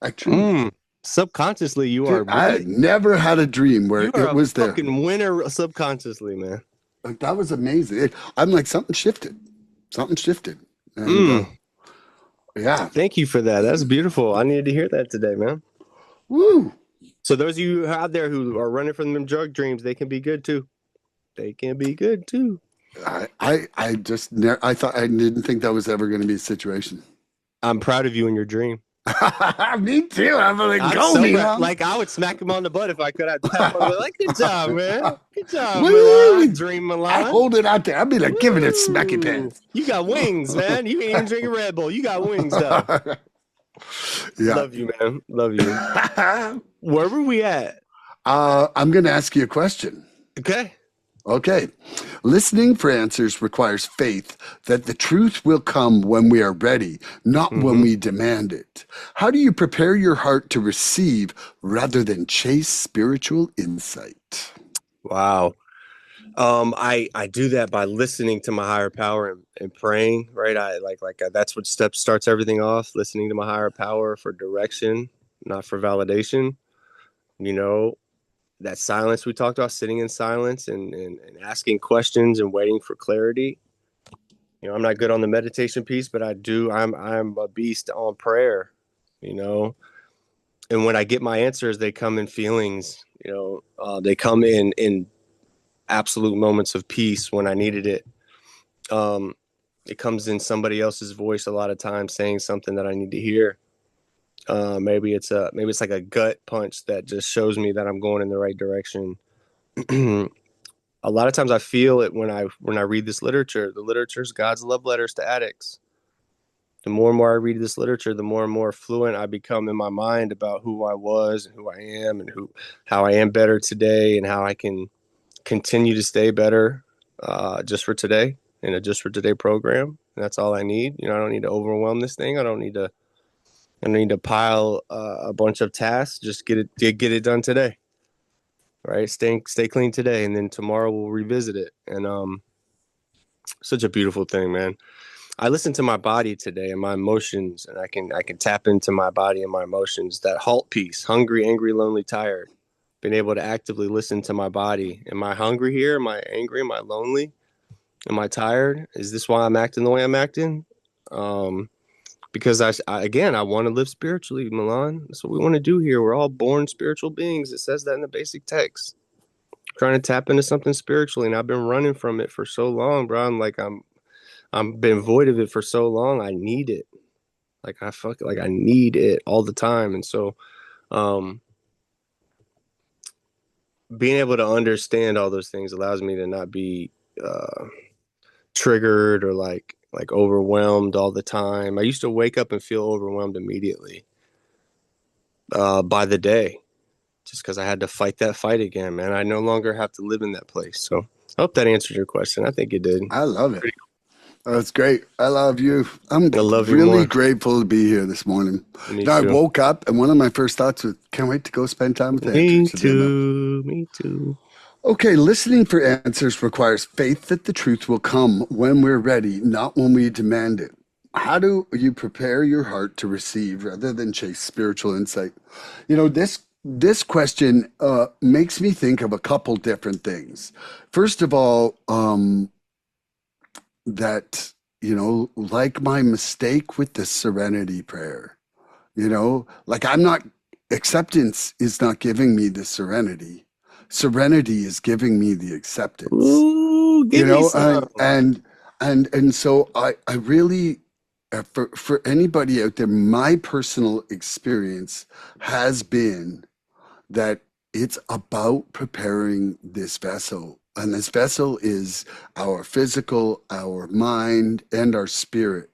B: Actually,
C: subconsciously, you
B: dude,
C: are.
B: I never had a dream where it was there.
C: Fucking winner subconsciously, man.
B: Like, that was amazing. I'm like, something shifted. Something shifted. And yeah.
C: Thank you for that. That's beautiful. I needed to hear that today, man.
B: Woo.
C: So those of you out there who are running from them drug dreams, they can be good too. They can be good too.
B: I didn't think that was ever going to be a situation.
C: I'm proud of you in your dream.
B: Me too. I'm like, go, Milan.
C: Like, I would smack him on the butt if I could. I'd tap him like, good job, man. Good job, Milan. Dream Milan.
B: I hold it out there. I'd be like, give it a smacky pants.
C: You got wings, man. You ain't even drinking Red Bull. You got wings, though. Yeah. Love you, man. Love you. Where were we at?
B: I'm going to ask you a question. Okay. Listening for answers requires faith that the truth will come when we are ready, not when we demand it. How do you prepare your heart to receive rather than chase spiritual insight?
C: Wow. I do that by listening to my higher power and praying, right? That's what starts everything off, listening to my higher power for direction, not for validation. That silence we talked about, sitting in silence and asking questions and waiting for clarity. I'm not good on the meditation piece, but I'm a beast on prayer, and when I get my answers, they come in feelings, they come in absolute moments of peace when I needed it. It comes in somebody else's voice a lot of times saying something that I need to hear. Maybe it's like a gut punch that just shows me that I'm going in the right direction. A lot of times I feel it when I read this literature. The literature is God's love letters to addicts. The more and more I read this literature, the more and more fluent I become in my mind about who I was and who I am and how I am better today and how I can continue to stay better just for today in a just for today program. And that's all I need. I don't need to overwhelm this thing. I don't need to pile a bunch of tasks. Just get it done today. Right. Stay clean today. And then tomorrow we'll revisit it. And such a beautiful thing, man. I listen to my body today and my emotions, and I can tap into my body and my emotions. That halt piece, hungry, angry, lonely, tired. Being able to actively listen to my body. Am I hungry here? Am I angry? Am I Lonely? Am I tired? Is this why I'm acting the way I'm acting? Being because again, I want to live spiritually, Milan. That's what we want to do here. We're all born spiritual beings. It says that in the basic text. Trying to tap into something spiritually, and I've been running from it for so long, bro. I'm been void of it for so long. I need it. I need it all the time. And so, um, being able to understand all those things allows me to not be triggered or like overwhelmed all the time. I used to wake up and feel overwhelmed immediately by the day, just because I had to fight that fight again, man. I no longer have to live in that place. So I hope that answered your question. I think it did.
B: I love it. That's great. I love you. I'm
C: I love you
B: really
C: more.
B: grateful to be here this morning.
C: Me
B: Now, I
C: too.
B: woke up and one of my first thoughts was, can't wait to go spend time with
C: Me
B: Andrew today, man.
C: too. Me too.
B: Okay, listening for answers requires faith that the truth will come when we're ready, not when we demand it. How do you prepare your heart to receive rather than chase spiritual insight? You know, this question makes me think of a couple different things. First of all, that, like my mistake with the serenity prayer, like acceptance is not giving me the serenity. Serenity is giving me the acceptance.
C: Ooh, give me some.
B: And so I really, for anybody out there, my personal experience has been that it's about preparing this vessel. And this vessel is our physical, our mind, and our spirit.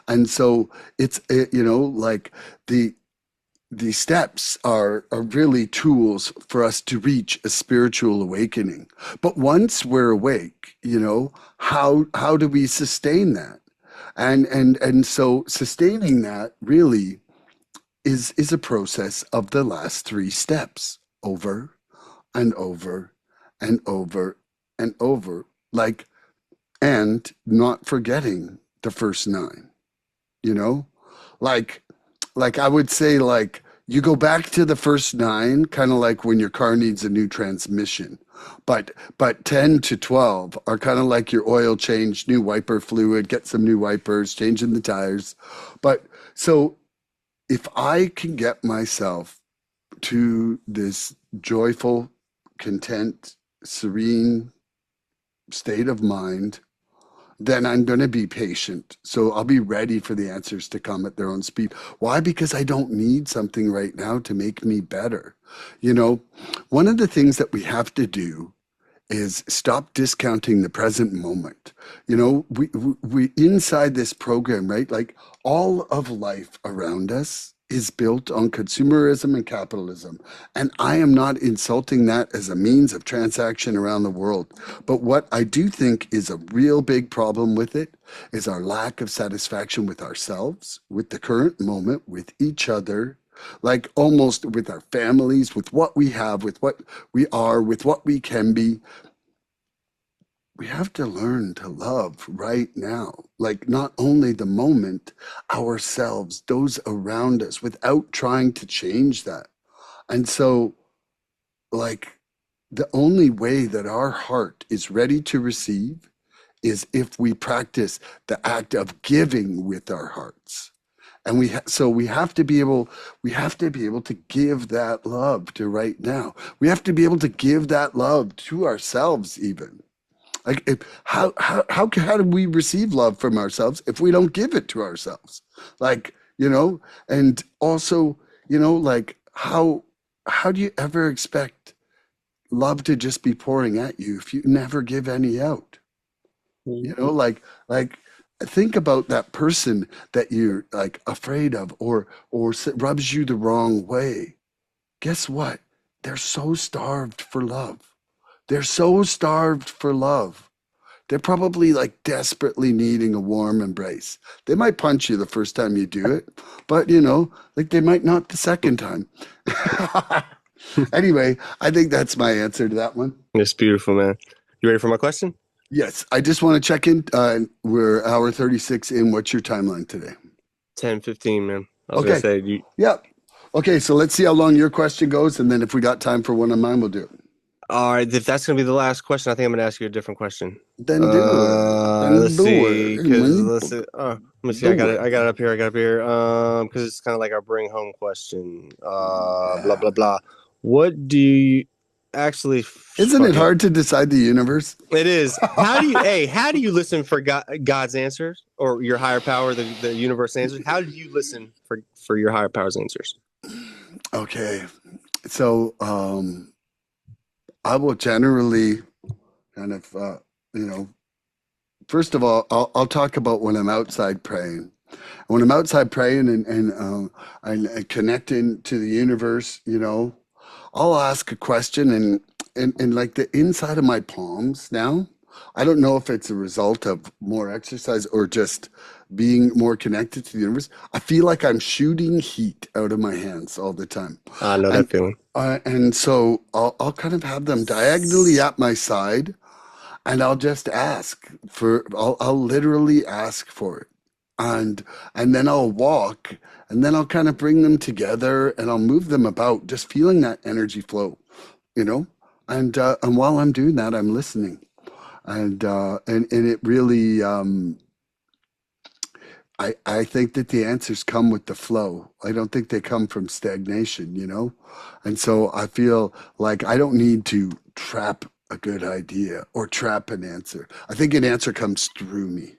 B: And so it's, like the steps are really tools for us to reach a spiritual awakening. But once we're awake, how do we sustain that? And so sustaining that really is a process of the last three steps over and over and over and over, and not forgetting the first nine, you know, like I would say, like, you go back to the first nine, kind of like when your car needs a new transmission. But 10 to 12 are kind of like your oil change, new wiper fluid, get some new wipers, changing the tires. But so if I can get myself to this joyful, content, serene state of mind, then I'm going to be patient. So I'll be ready for the answers to come at their own speed. Why? Because I don't need something right now to make me better. One of the things that we have to do is stop discounting the present moment. We inside this program, right? Like, all of life around us is built on consumerism and capitalism. And I am not insulting that as a means of transaction around the world. But what I do think is a real big problem with it is our lack of satisfaction with ourselves, with the current moment, with each other, like almost with our families, with what we have, with what we are, with what we can be. We have to learn to love right now, like not only the moment, ourselves, those around us, without trying to change that. And so, like, the only way that our heart is ready to receive is if we practice the act of giving with our hearts. And so we have to be able to give that love to right now. We have to be able to give that love to ourselves even. Like, how do we receive love from ourselves if we don't give it to ourselves? Like, and also, like, how do you ever expect love to just be pouring at you if you never give any out? Like, think about that person that you're like afraid of or rubs you the wrong way. Guess what? They're so starved for love. They're so starved for love. They're probably like desperately needing a warm embrace. They might punch you the first time you do it, but like, they might not the second time. Anyway, I think that's my answer to that one.
C: It's beautiful, man. You ready for my question?
B: Yes, I just want to check in. We're hour 36 in. What's your timeline today?
C: 10:15, man. I was
B: Okay.
C: gonna say
B: Yeah. Okay, so let's see how long your question goes, and then if we got time for one of mine, we'll do it.
C: All right, if that's gonna be the last question, I think I'm gonna ask you a different question.
B: Then do it. Then
C: Let's
B: do
C: see,
B: it.
C: because
B: Man.
C: let's see. Let me see.
B: Do
C: I
B: it.
C: got it up here. I got it up here. Because it's kind of like our bring home question. Blah
B: Yeah.
C: blah blah. What do you actually?
B: Isn't it
C: Fuck it.
B: hard to decide the universe?
C: It is. How do you? Hey, how do you listen for God's answers or your higher power, the universe answers? How do you listen for your higher power's answers?
B: Okay. So I will generally kind of, you know, first of all, I'll talk about when I'm outside praying. When I'm outside praying and connecting to the universe, I'll ask a question and like the inside of my palms now, I don't know if it's a result of more exercise or just being more connected to the universe. I feel like I'm shooting heat out of my hands all the time.
C: I know
B: And
C: that feeling.
B: and so I'll kind of have them diagonally at my side and I'll just I'll literally ask for it. And then I'll walk and then I'll kind of bring them together and I'll move them about, just feeling that energy flow, you know? And while I'm doing that, I'm listening. And it really, I think that the answers come with the flow. I don't think they come from stagnation. And so I feel like I don't need to trap a good idea or trap an answer. I think an answer comes through me.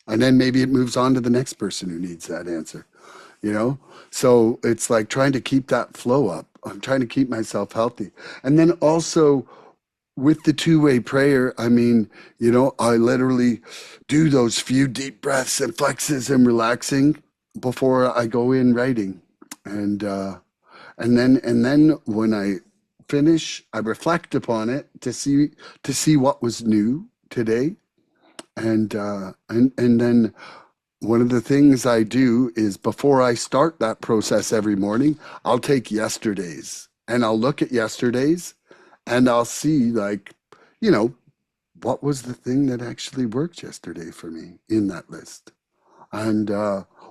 B: And then maybe it moves on to the next person who needs that answer, you know? So it's like trying to keep that flow up. I'm trying to keep myself healthy. And then also with the two-way prayer, I mean, I literally do those few deep breaths and flexes and relaxing before I go in writing. And and then when I finish, I reflect upon it to see what was new today. And then one of the things I do is before I start that process every morning, I'll take yesterday's and I'll look at yesterday's and I'll see, like, you know, what was the thing that actually worked yesterday for me in that list? And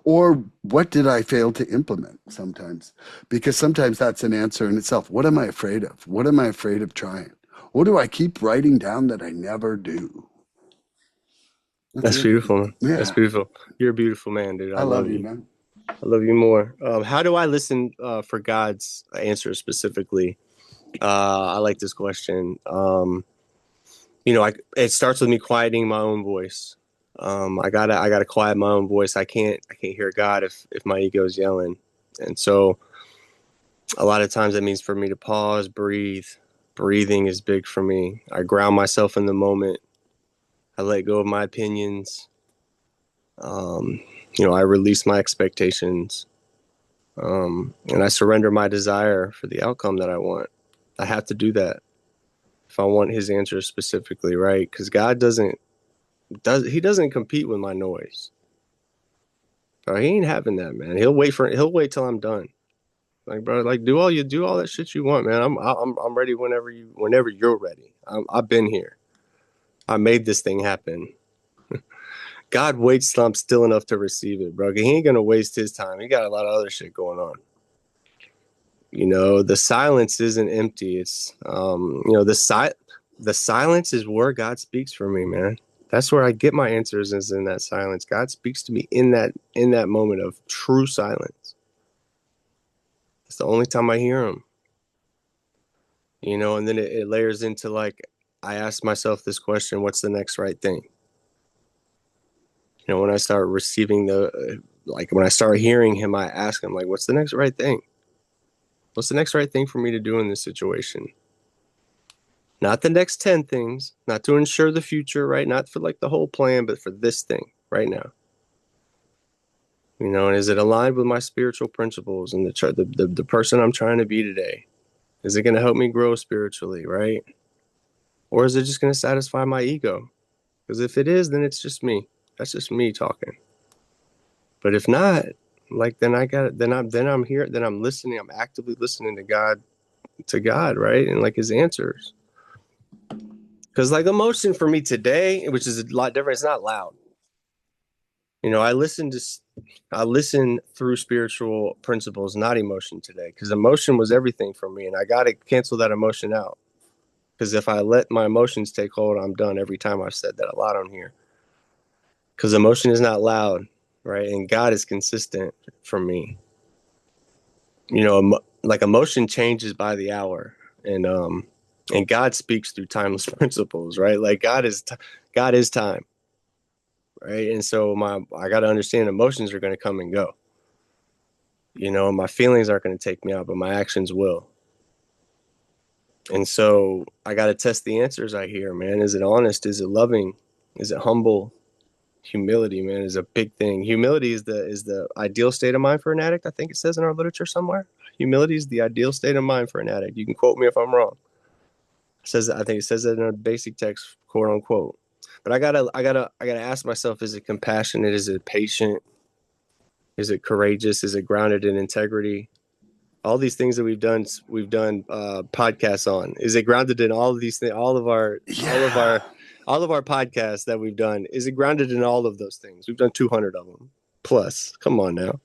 B: or what did I fail to implement sometimes? Because sometimes that's an answer in itself. What am I afraid of? What am I afraid of trying? What do I keep writing down that I never do? That's
C: That's
B: it.
C: beautiful, man. That's
B: Yeah.
C: beautiful. You're a beautiful man, dude. I
B: I
C: love
B: love you,
C: you.
B: man.
C: I love you more. How do I listen for God's answer specifically? I like this question. It starts with me quieting my own voice. I gotta quiet my own voice. I can't hear God if my ego is yelling, and so a lot of times that means for me to pause, breathe. Breathing is big for me. I ground myself in the moment. I let go of my opinions. Um, I release my expectations. And I surrender my desire for the outcome that I want. I have to do that if I want his answers specifically, right? Because God doesn't compete with my noise. Bro, he ain't having that, man. He'll wait till I'm done. Like, bro, like do all that shit you want, man. I'm ready whenever you're ready. I've been here. I made this thing happen. God waits till I'm still enough to receive it, bro. He ain't gonna waste his time. He got a lot of other shit going on. The silence isn't empty. It's the silence is where God speaks for me, man. That's where I get my answers, is in that silence. God speaks to me in that moment of true silence. It's the only time I hear him. And then it layers into, like, I ask myself this question: what's the next right thing? When I start receiving when I start hearing him, I ask him, like, what's the next right thing? What's the next right thing for me to do in this situation? Not the next 10 things, not to ensure the future, right? Not for like the whole plan, but for this thing right now. And is it aligned with my spiritual principles and the person I'm trying to be today? Is it going to help me grow spiritually, right? Or is it just going to satisfy my ego? Because if it is, then it's just me. That's just me talking. But if not, like, then I'm here, then I'm listening, I'm actively listening to God, right? And like his answers. Because like emotion for me today, which is a lot different, it's not loud. I listen through spiritual principles, not emotion today, because emotion was everything for me, and I got to cancel that emotion out. Because if I let my emotions take hold, I'm done. Every time I've said that a lot on here. Because emotion is not loud, right? And God is consistent for me. You know, like emotion changes by the hour, and God speaks through timeless principles, right? Like God is time, right? And so I got to understand emotions are going to come and go. You know, my feelings aren't going to take me out, but my actions will. And so I got to test the answers I hear, man. Is it honest? Is it loving? Is it humble? Humility, man, is a big thing. Humility is the ideal state of mind for an addict. I think it says in our literature somewhere. Humility is the ideal state of mind for an addict. You can quote me if I'm wrong. I think it says that in a basic text, quote unquote. But I gotta ask myself: is it compassionate? Is it patient? Is it courageous? Is it grounded in integrity? All these things that we've done podcasts on. Is it grounded in all of these things? All of our podcasts that we've done. Is it grounded in all of those things? We've done 200 of them plus. Come on now.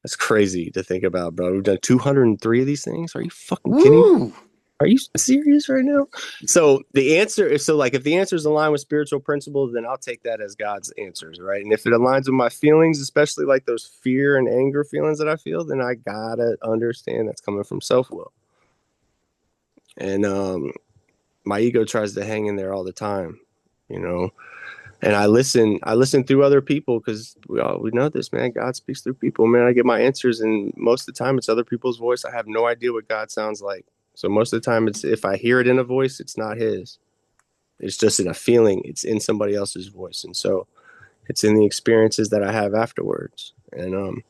C: That's crazy to think about, bro. We've done 203 of these things. Are you fucking kidding me? Are you serious right now? So the answer is, if the answer is aligned with spiritual principles, then I'll take that as God's answers, right? And if it aligns with my feelings, especially like those fear and anger feelings that I feel, then I gotta understand that's coming from self-will. And my ego tries to hang in there all the time, you know. And I listen through other people, because we know this, man. God speaks through people, man. I get my answers, and most of the time it's other people's voice. I have no idea what God sounds like. So most of the time, it's if I hear it in a voice, it's not his. It's just in a feeling. It's in somebody else's voice. And so it's in the experiences that I have afterwards. And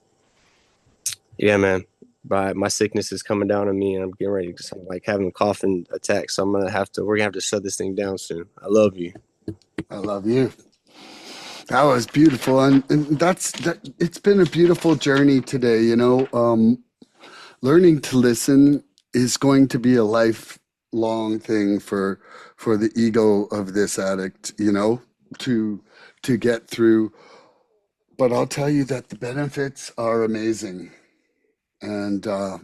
C: yeah, man, my sickness is coming down on me, and I'm getting ready to like having a coughing attack. So we're gonna have to shut this thing down soon. I love you.
B: I love you. That was beautiful. And it's been a beautiful journey today. You know, learning to listen is going to be a lifelong thing for the ego of this addict, you know, to get through. But I'll tell you that the benefits are amazing. And I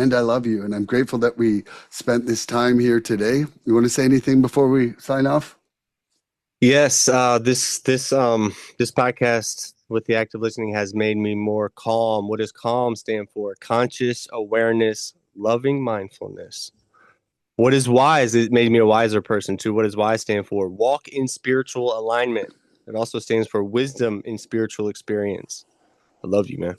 B: love you, and I'm grateful that we spent this time here today. You want to say anything before we sign off?
C: Yes, this podcast with the active listening has made me more calm. What does calm stand for? Conscious awareness, loving mindfulness. What is wise? It made me a wiser person too. What does wise stand for? Walk in spiritual alignment. It also stands for wisdom in spiritual experience. I love you, man.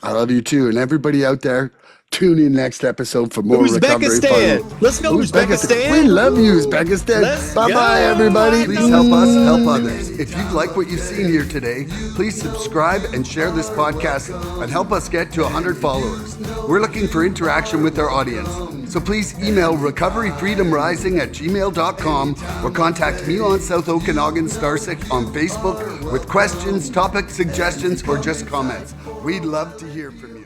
B: I love you too. And everybody out there, tune in next episode for more recovery fun.
C: Let's go, Uzbekistan.
B: We love you, Uzbekistan. Bye-bye, everybody.
A: Please help us help others. If you've liked what you've seen here today, please subscribe and share this podcast and help us get to 100 followers. We're looking for interaction with our audience. So please email recoveryfreedomrising@gmail.com or contact Milan South Okanagan Starcic on Facebook with questions, topic suggestions, or just comments. We'd love to hear from you.